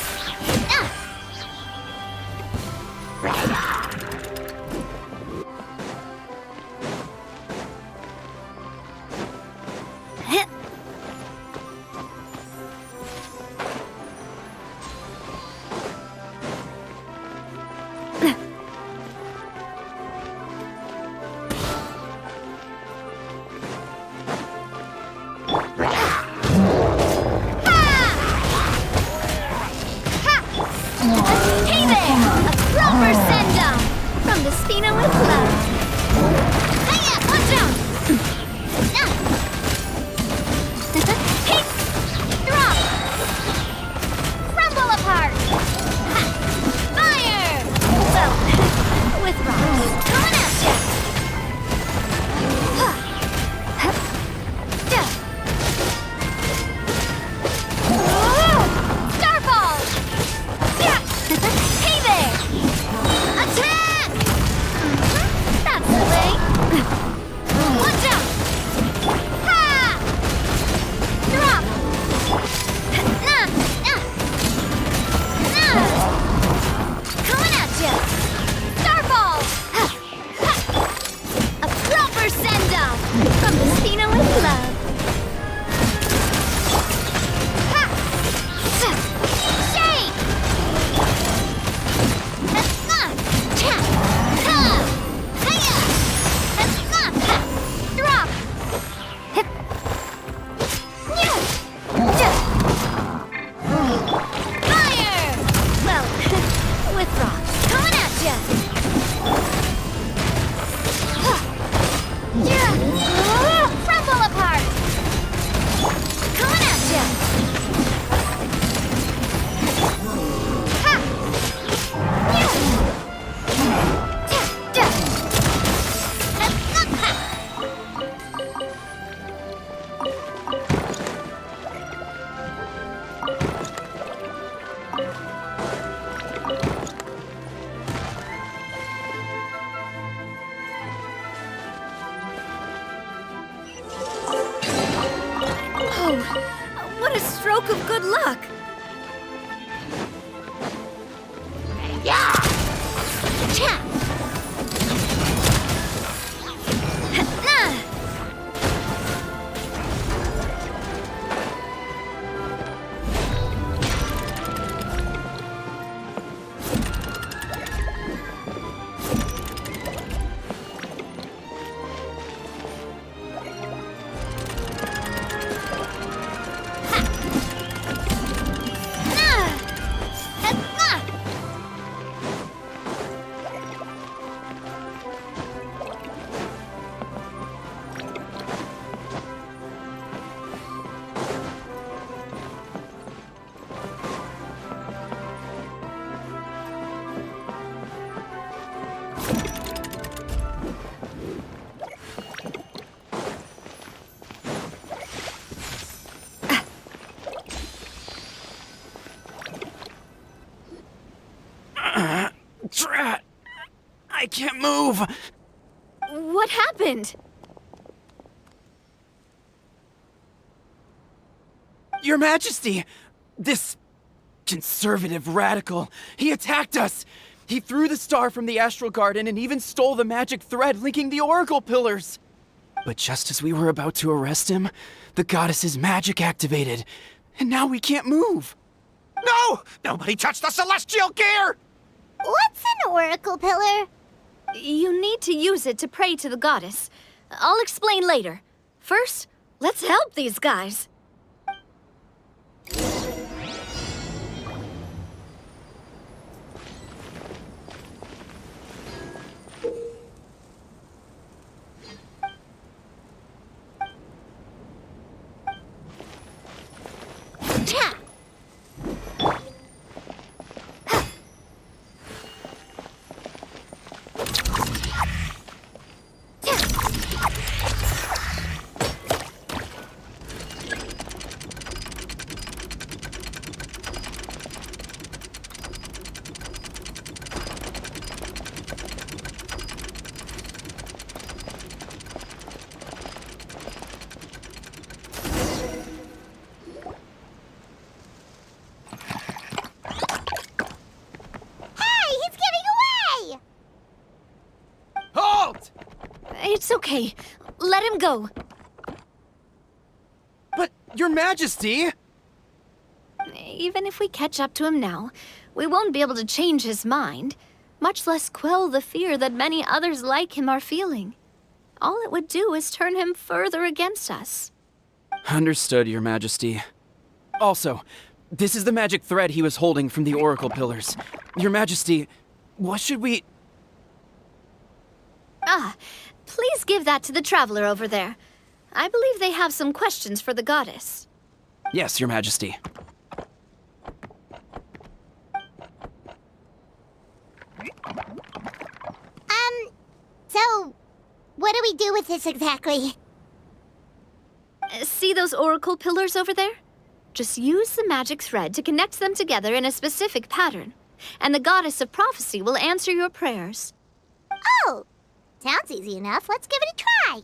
Crumble apart! Coming at ya! Ha! Oh, what a stroke of good luck! Cha! Drat! I can't move! What happened? Your Majesty! This conservative radical, he attacked us! He threw the star from the Astral Garden and even stole the magic thread linking the Oracle Pillars! But just as we were about to arrest him, the goddess's magic activated, and now we can't move! No! Nobody touched the celestial gear! What's an oracle pillar? You need to use it to pray to the goddess. I'll explain later. First, let's help these guys. Cha! It's okay. Let him go. But, Your Majesty! Even if we catch up to him now, we won't be able to change his mind, much less quell the fear that many others like him are feeling. All it would do is turn him further against us. Understood, Your Majesty. Also, this is the magic thread he was holding from the Oracle Pillars. Your Majesty, what should we... Ah, please give that to the traveler over there. I believe they have some questions for the goddess. Yes, Your Majesty. So, what do we do with this exactly? See those oracle pillars over there? Just use the magic thread to connect them together in a specific pattern, and the goddess of prophecy will answer your prayers. Oh, sounds easy enough. Let's give it a try.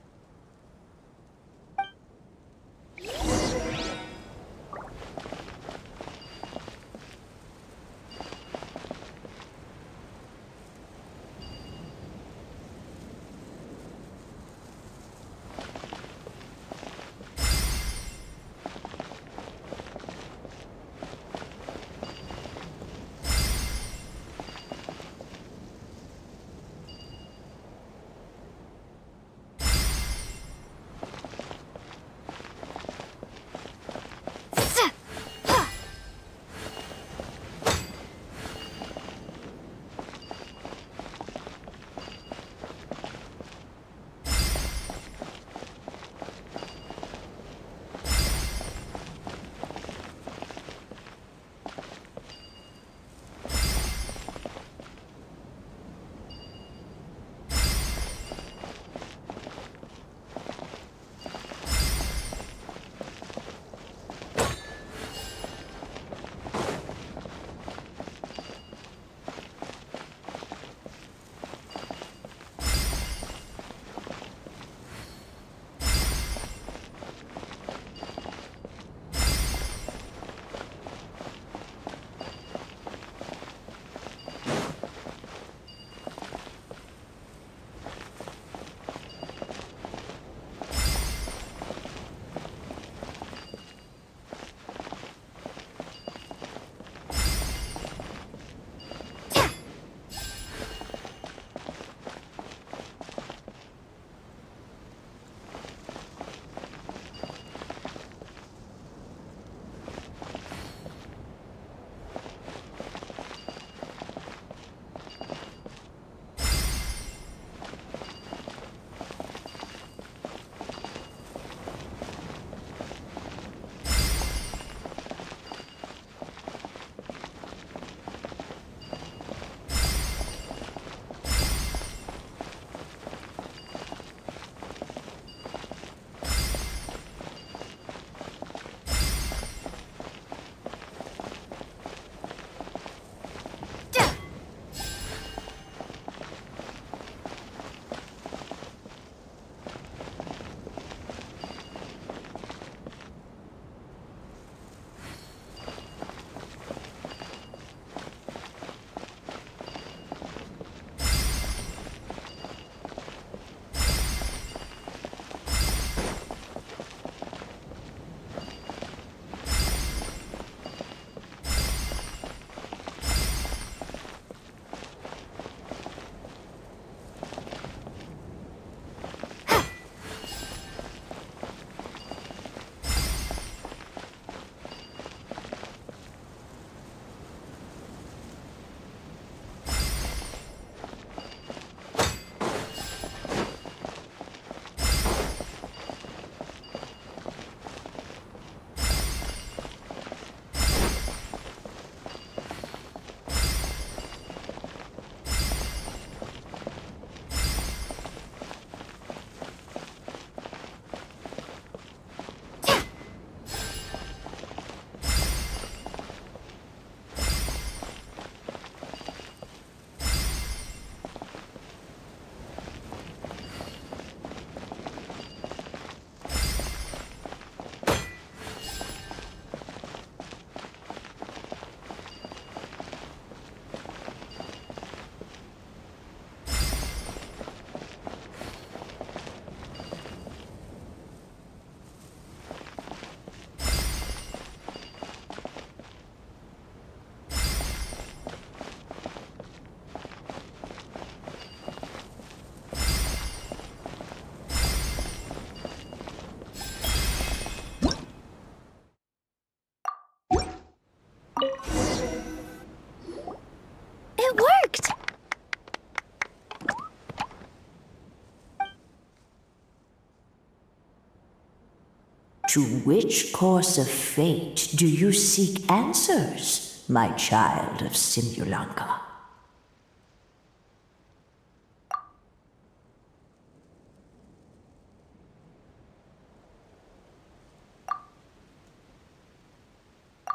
To which course of fate do you seek answers, my child of Simulanka?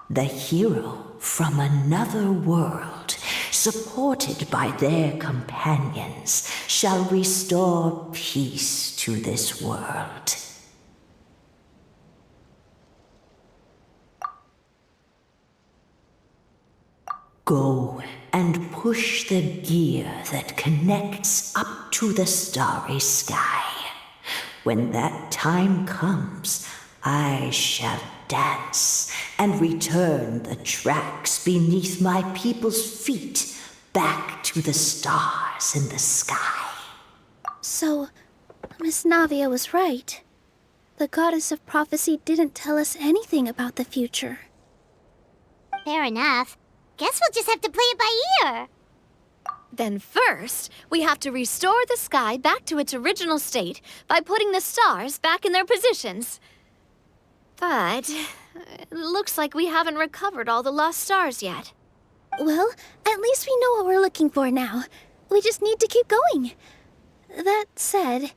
The hero from another world, supported by their companions, shall restore peace to this world. Go and push the gear that connects up to the starry sky. When that time comes, I shall dance and return the tracks beneath my people's feet back to the stars in the sky. So, Miss Navia was right. The goddess of prophecy didn't tell us anything about the future. Fair enough. Guess we'll just have to play it by ear. Then first, we have to restore the sky back to its original state by putting the stars back in their positions. But it looks like we haven't recovered all the lost stars yet. Well, at least we know what we're looking for now. We just need to keep going. That said,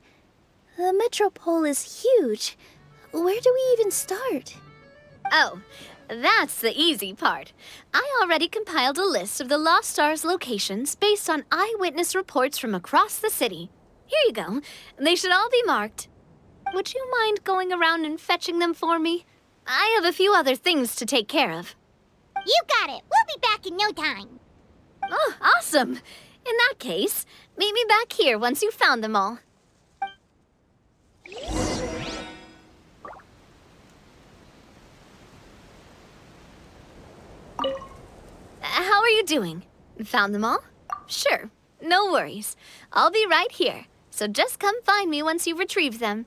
the Metropole is huge. Where do we even start? Oh, that's the easy part. I already compiled a list of the lost stars' locations based on eyewitness reports from across the city. Here you go. They should all be marked. Would you mind going around and fetching them for me? I have a few other things to take care of. You got it. We'll be back in no time. Oh, awesome. In that case, meet me back here once you've found them all. How are you doing? Found them all? Sure, no worries. I'll be right here, so just come find me once you've retrieved them.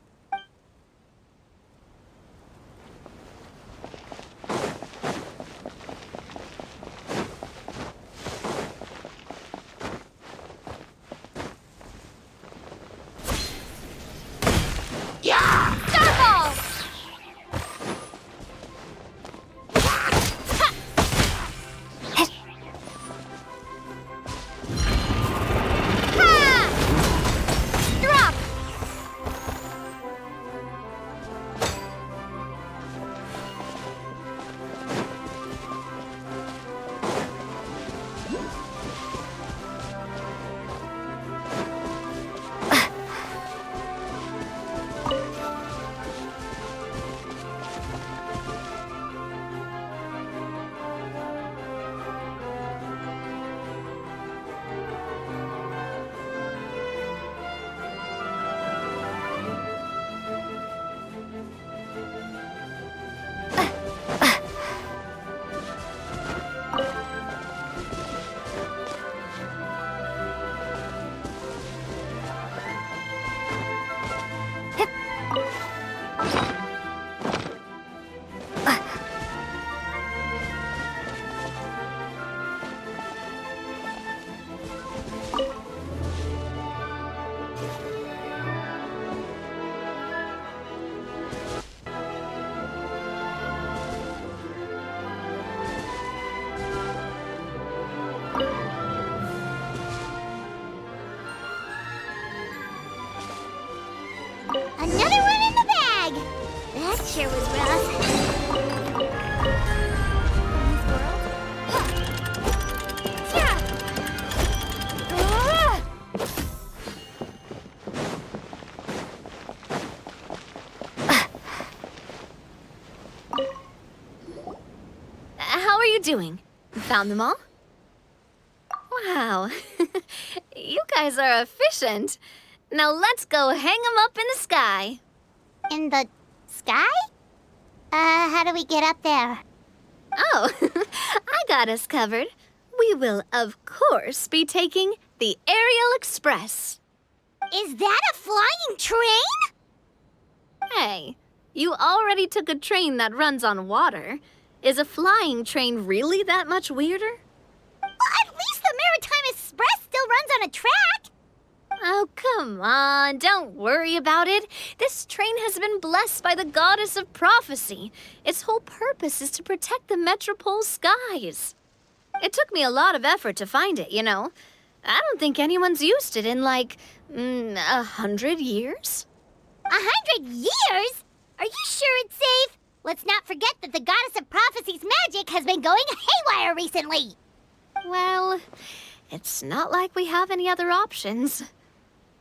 Another one in the bag. That sure was rough. How are you doing? Found them all? Wow, you guys are efficient. Now let's go hang them up in the sky. In the sky? How do we get up there? Oh, I got us covered. We will, of course, be taking the Aerial Express. Is that a flying train? Hey, you already took a train that runs on water. Is a flying train really that much weirder? Well, at least the Maritime Express still runs on a track. Oh, come on, don't worry about it. This train has been blessed by the goddess of prophecy. Its whole purpose is to protect the Metropole skies. It took me a lot of effort to find it, you know. I don't think anyone's used it in, like, 100 years. 100 years? Are you sure it's safe? Let's not forget that the goddess of prophecy's magic has been going haywire recently. Well, it's not like we have any other options.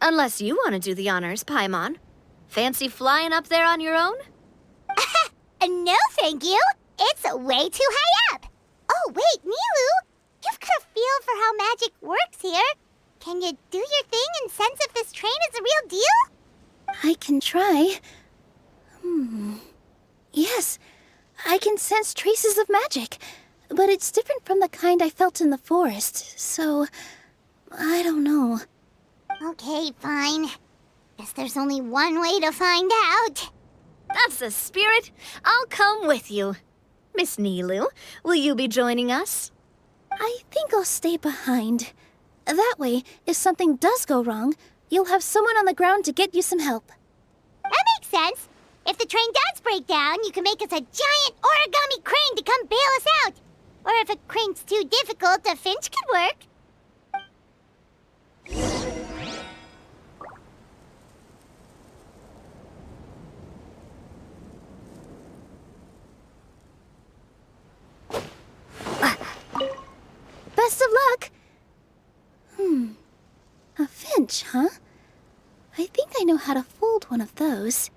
Unless you want to do the honors, Paimon. Fancy flying up there on your own? No, thank you. It's way too high up. Oh, wait, Nilu. You've got a feel for how magic works here. Can you do your thing and sense if this train is the real deal? I can try. Yes, I can sense traces of magic, but it's different from the kind I felt in the forest, so I don't know. Okay, fine. Guess there's only one way to find out. That's the spirit. I'll come with you. Miss Nilu, will you be joining us? I think I'll stay behind. That way, if something does go wrong, you'll have someone on the ground to get you some help. That makes sense. If the train does break down, you can make us a giant origami crane to come bail us out. Or if a crane's too difficult, a finch could work. Best of luck! A finch, huh? I think I know how to fold one of those.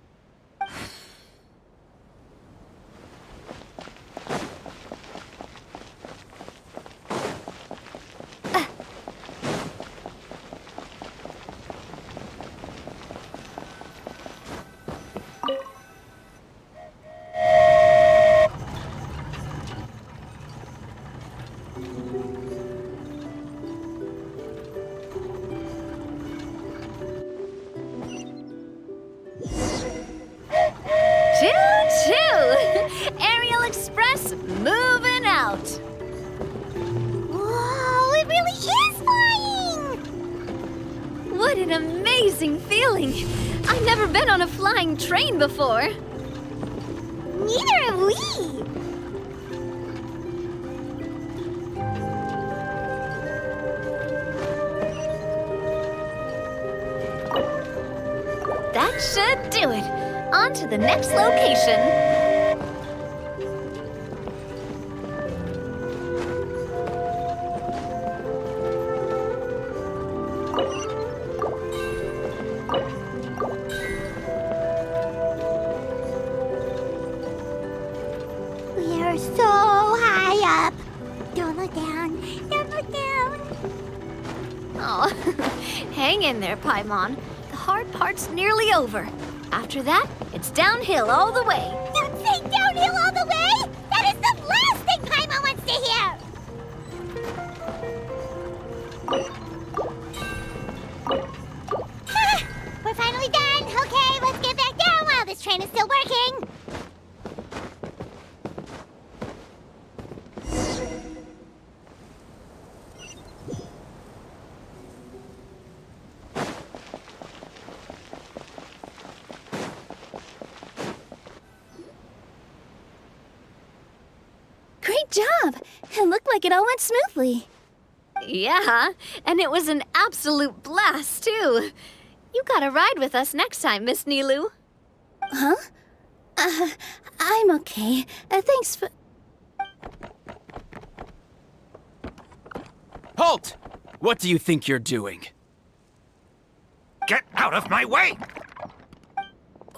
Choo-choo! Aerial Express moving out. Whoa, it really is flying! What an amazing feeling. I've never been on a flying train before. Neither have we. That should do it. On to the next location. We are so high up. Don't look down. Don't look down. Oh, hang in there, Paimon. The hard part's nearly over. After that, it's downhill all the way. Don't say downhill all the way! That is the last thing Paimon wants to hear! We're finally done! Okay, let's get back down while this train is still working! Great job! It looked like it all went smoothly. Yeah, and it was an absolute blast, too. You gotta ride with us next time, Miss Nilu. Huh? I'm okay. Thanks for... Halt! What do you think you're doing? Get out of my way!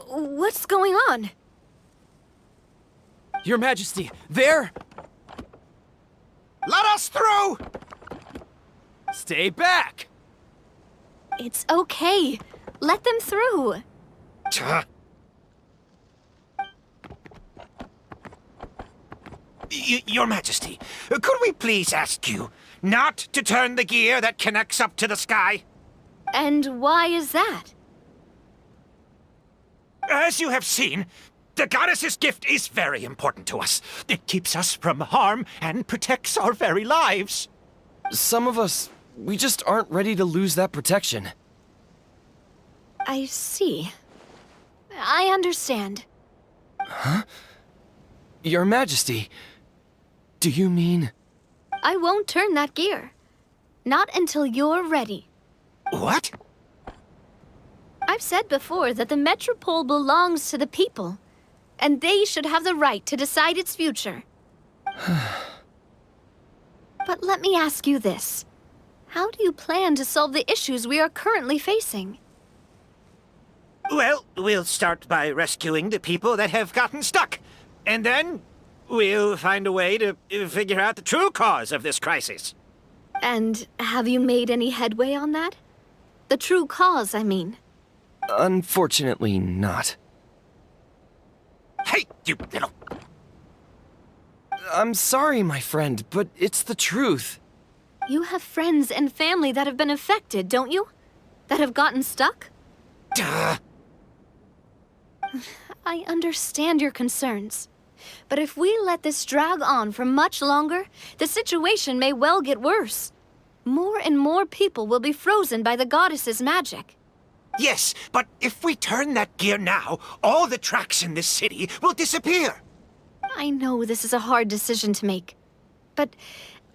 What's going on? Your Majesty, there! Let us through! Stay back! It's okay. Let them through. Your Majesty, could we please ask you not to turn the gear that connects up to the sky? And why is that? As you have seen, the goddess's gift is very important to us. It keeps us from harm and protects our very lives. Some of us, we just aren't ready to lose that protection. I see. I understand. Huh? Your Majesty, do you mean... I won't turn that gear. Not until you're ready. What? I've said before that the Metropole belongs to the people, and they should have the right to decide its future. But let me ask you this. How do you plan to solve the issues we are currently facing? Well, we'll start by rescuing the people that have gotten stuck. And then we'll find a way to figure out the true cause of this crisis. And have you made any headway on that? The true cause, I mean. Unfortunately not. Hey, you little... I'm sorry, my friend, but it's the truth. You have friends and family that have been affected, don't you? That have gotten stuck? Duh. I understand your concerns. But if we let this drag on for much longer, the situation may well get worse. More and more people will be frozen by the goddess's magic. Yes, but if we turn that gear now, all the tracks in this city will disappear. I know this is a hard decision to make. But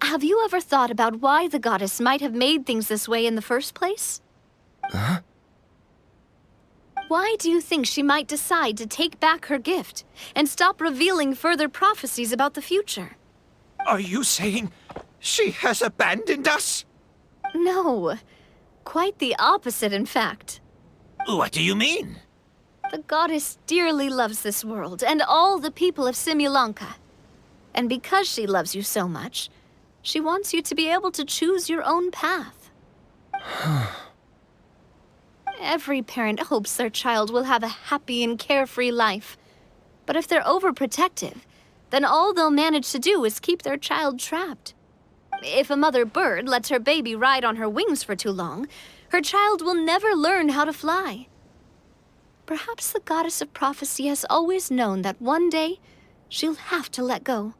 have you ever thought about why the goddess might have made things this way in the first place? Huh? Why do you think she might decide to take back her gift and stop revealing further prophecies about the future? Are you saying she has abandoned us? No. Quite the opposite, in fact. What do you mean? The goddess dearly loves this world and all the people of Simulanka. And because she loves you so much, she wants you to be able to choose your own path. Every parent hopes their child will have a happy and carefree life. But if they're overprotective, then all they'll manage to do is keep their child trapped. If a mother bird lets her baby ride on her wings for too long, her child will never learn how to fly. Perhaps the goddess of prophecy has always known that one day she'll have to let go.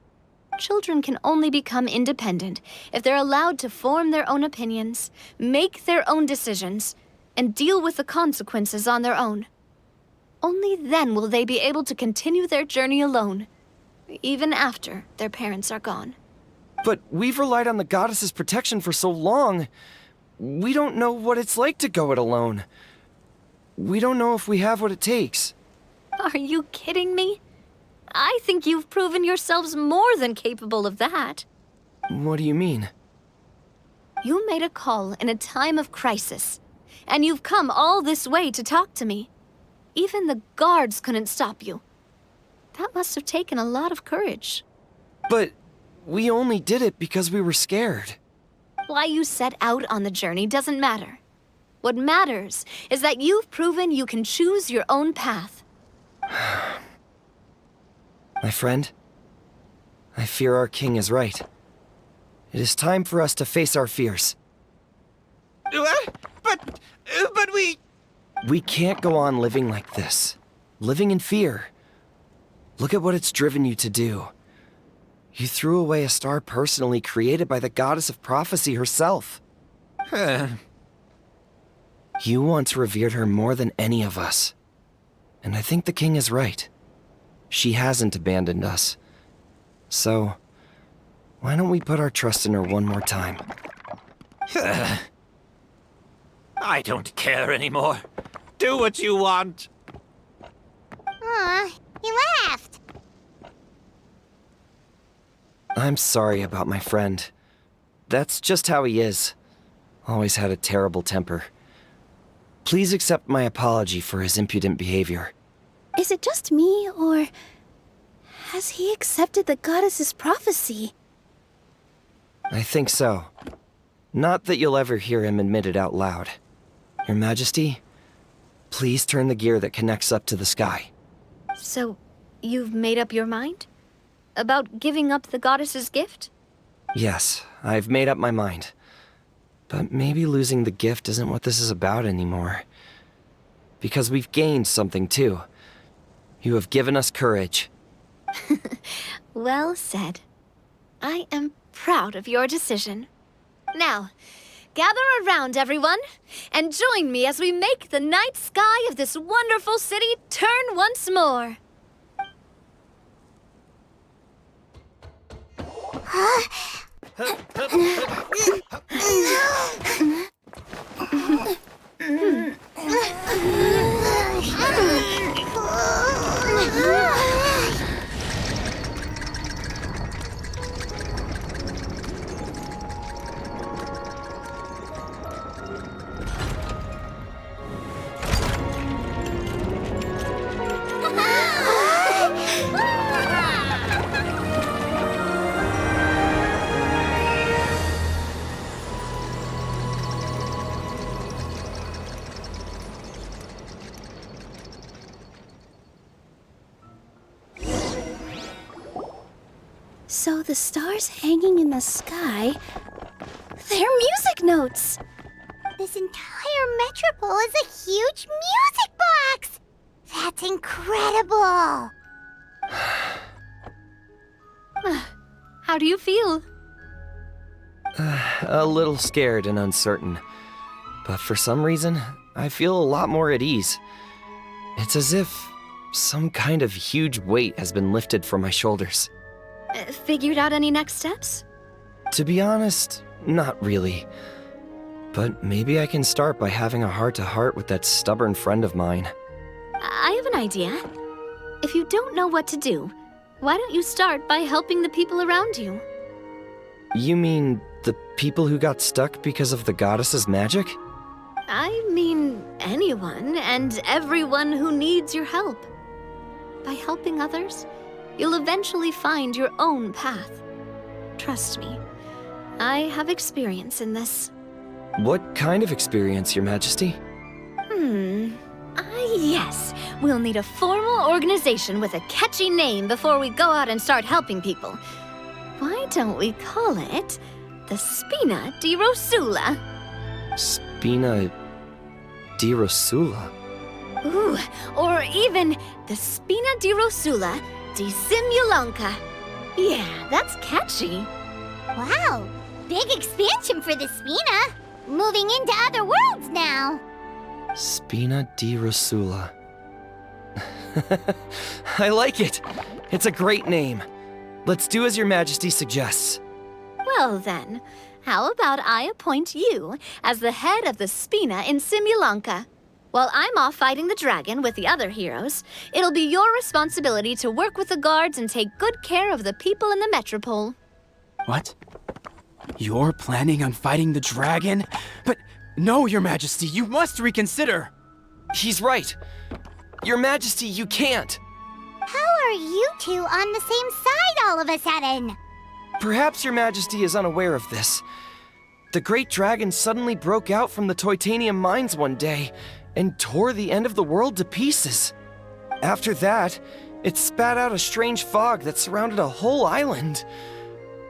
Children can only become independent if they're allowed to form their own opinions, make their own decisions, and deal with the consequences on their own. Only then will they be able to continue their journey alone, even after their parents are gone. But we've relied on the goddess's protection for so long. We don't know what it's like to go it alone. We don't know if we have what it takes. Are you kidding me? I think you've proven yourselves more than capable of that. What do you mean? You made a call in a time of crisis, and you've come all this way to talk to me. Even the guards couldn't stop you. That must have taken a lot of courage. But we only did it because we were scared. Why you set out on the journey doesn't matter. What matters is that you've proven you can choose your own path. My friend, I fear our king is right. It is time for us to face our fears. What? But we... We can't go on living like this. Living in fear. Look at what it's driven you to do. You threw away a star personally created by the goddess of prophecy herself. You once revered her more than any of us. And I think the king is right. She hasn't abandoned us. So, why don't we put our trust in her one more time? I don't care anymore. Do what you want. Aw, he laughed. I'm sorry about my friend. That's just how he is. Always had a terrible temper. Please accept my apology for his impudent behavior. Is it just me, or has he accepted the goddess's prophecy? I think so. Not that you'll ever hear him admit it out loud. Your Majesty, please turn the gear that connects up to the sky. So, you've made up your mind? About giving up the goddess's gift? Yes, I've made up my mind. But maybe losing the gift isn't what this is about anymore. Because we've gained something too. You have given us courage. Well said. I am proud of your decision. Now, Gather around, everyone, and join me as we make the night sky of this wonderful city turn once more. So the stars hanging in the sky, they're music notes. This entire metropole is a huge music box! That's incredible! How do you feel? A little scared and uncertain. But for some reason, I feel a lot more at ease. It's as if some kind of huge weight has been lifted from my shoulders. Figured out any next steps? To be honest, not really. But maybe I can start by having a heart-to-heart with that stubborn friend of mine. I have an idea. If you don't know what to do, why don't you start by helping the people around you? You mean the people who got stuck because of the goddess's magic? I mean anyone and everyone who needs your help. By helping others, you'll eventually find your own path. Trust me, I have experience in this. What kind of experience, Your Majesty? Yes. We'll need a formal organization with a catchy name before we go out and start helping people. Why don't we call it the Spina di Rosula? Spina di Rosula? Ooh, or even the Spina di Rosula di Simulanka. Yeah, that's catchy. Wow, big expansion for the Spina. Moving into other worlds now. Spina di Rosula. I like it. It's a great name. Let's do as Your Majesty suggests. Well then, how about I appoint you as the head of the Spina in Simulanka? While I'm off fighting the dragon with the other heroes, it'll be your responsibility to work with the guards and take good care of the people in the metropole. What? You're planning on fighting the dragon? But no, Your Majesty, you must reconsider! He's right. Your Majesty, you can't. How are you two on the same side all of a sudden? Perhaps Your Majesty is unaware of this. The great dragon suddenly broke out from the Titanium mines one day and tore the end of the world to pieces. After that, it spat out a strange fog that surrounded a whole island.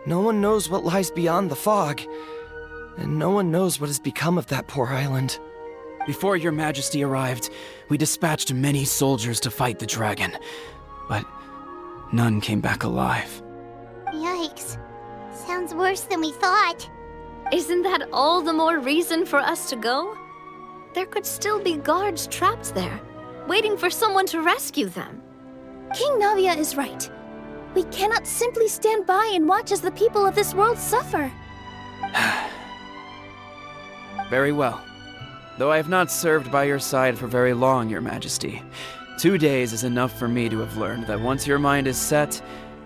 No one knows what lies beyond the fog, and no one knows what has become of that poor island. Before Your Majesty arrived, we dispatched many soldiers to fight the dragon, but none came back alive. Yikes. Sounds worse than we thought. Isn't that all the more reason for us to go? There could still be guards trapped there, waiting for someone to rescue them. King Navia is right. We cannot simply stand by and watch as the people of this world suffer. Very well. Though I have not served by your side for very long, Your Majesty. 2 days is enough for me to have learned that once your mind is set,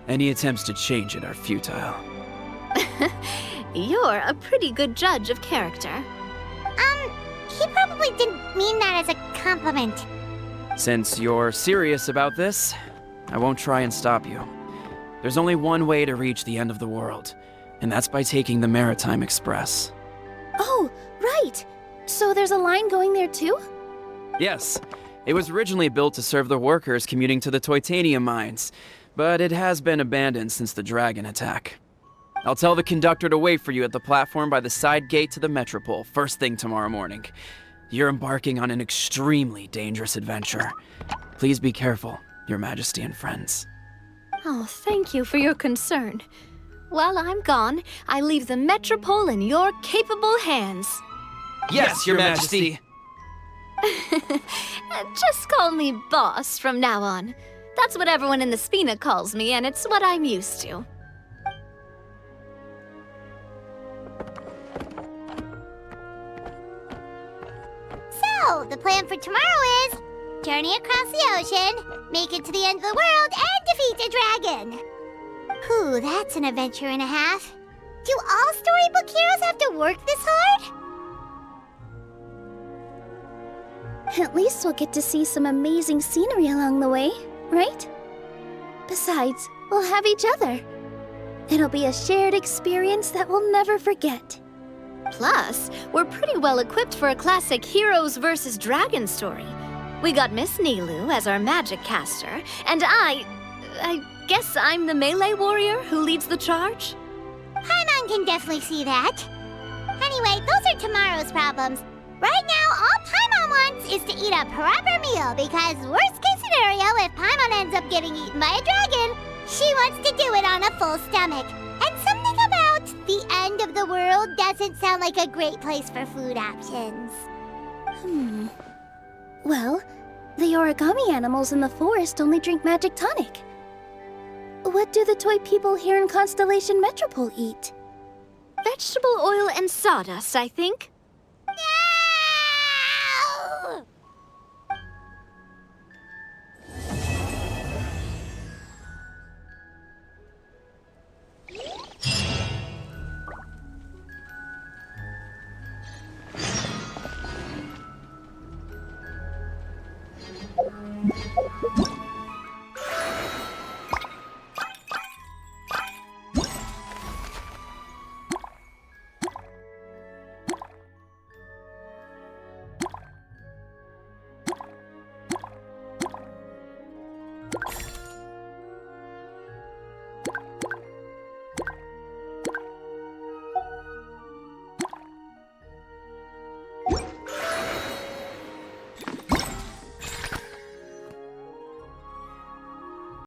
any attempts to change it are futile. You're a pretty good judge of character. He probably didn't mean that as a compliment. Since you're serious about this, I won't try and stop you. There's only one way to reach the end of the world, and that's by taking the Maritime Express. Oh, right! So there's a line going there too? Yes, it was originally built to serve the workers commuting to the Titanium mines, but it has been abandoned since the dragon attack. I'll tell the conductor to wait for you at the platform by the side gate to the Metropole first thing tomorrow morning. You're embarking on an extremely dangerous adventure. Please be careful, Your Majesty and friends. Oh, thank you for your concern. While I'm gone, I leave the Metropole in your capable hands. Yes, Your Majesty. Just call me boss from now on. That's what everyone in the Spina calls me, and it's what I'm used to. So, the plan for tomorrow is journey across the ocean, make it to the end of the world, and defeat a dragon. Whew, that's an adventure and a half. Do all storybook heroes have to work this hard? At least we'll get to see some amazing scenery along the way, right? Besides, we'll have each other. It'll be a shared experience that we'll never forget. Plus, we're pretty well equipped for a classic heroes versus dragon story. We got Miss Nilu as our magic caster, and I guess I'm the melee warrior who leads the charge? Paimon can definitely see that. Anyway, those are tomorrow's problems. Right now, all Paimon wants is to eat a proper meal because worst case scenario, if Paimon ends up getting eaten by a dragon, she wants to do it on a full stomach. And something about the end of the world doesn't sound like a great place for food options. Well, the origami animals in the forest only drink magic tonic. What do the toy people here in Constellation Metropole eat? Vegetable oil and sawdust, I think. No!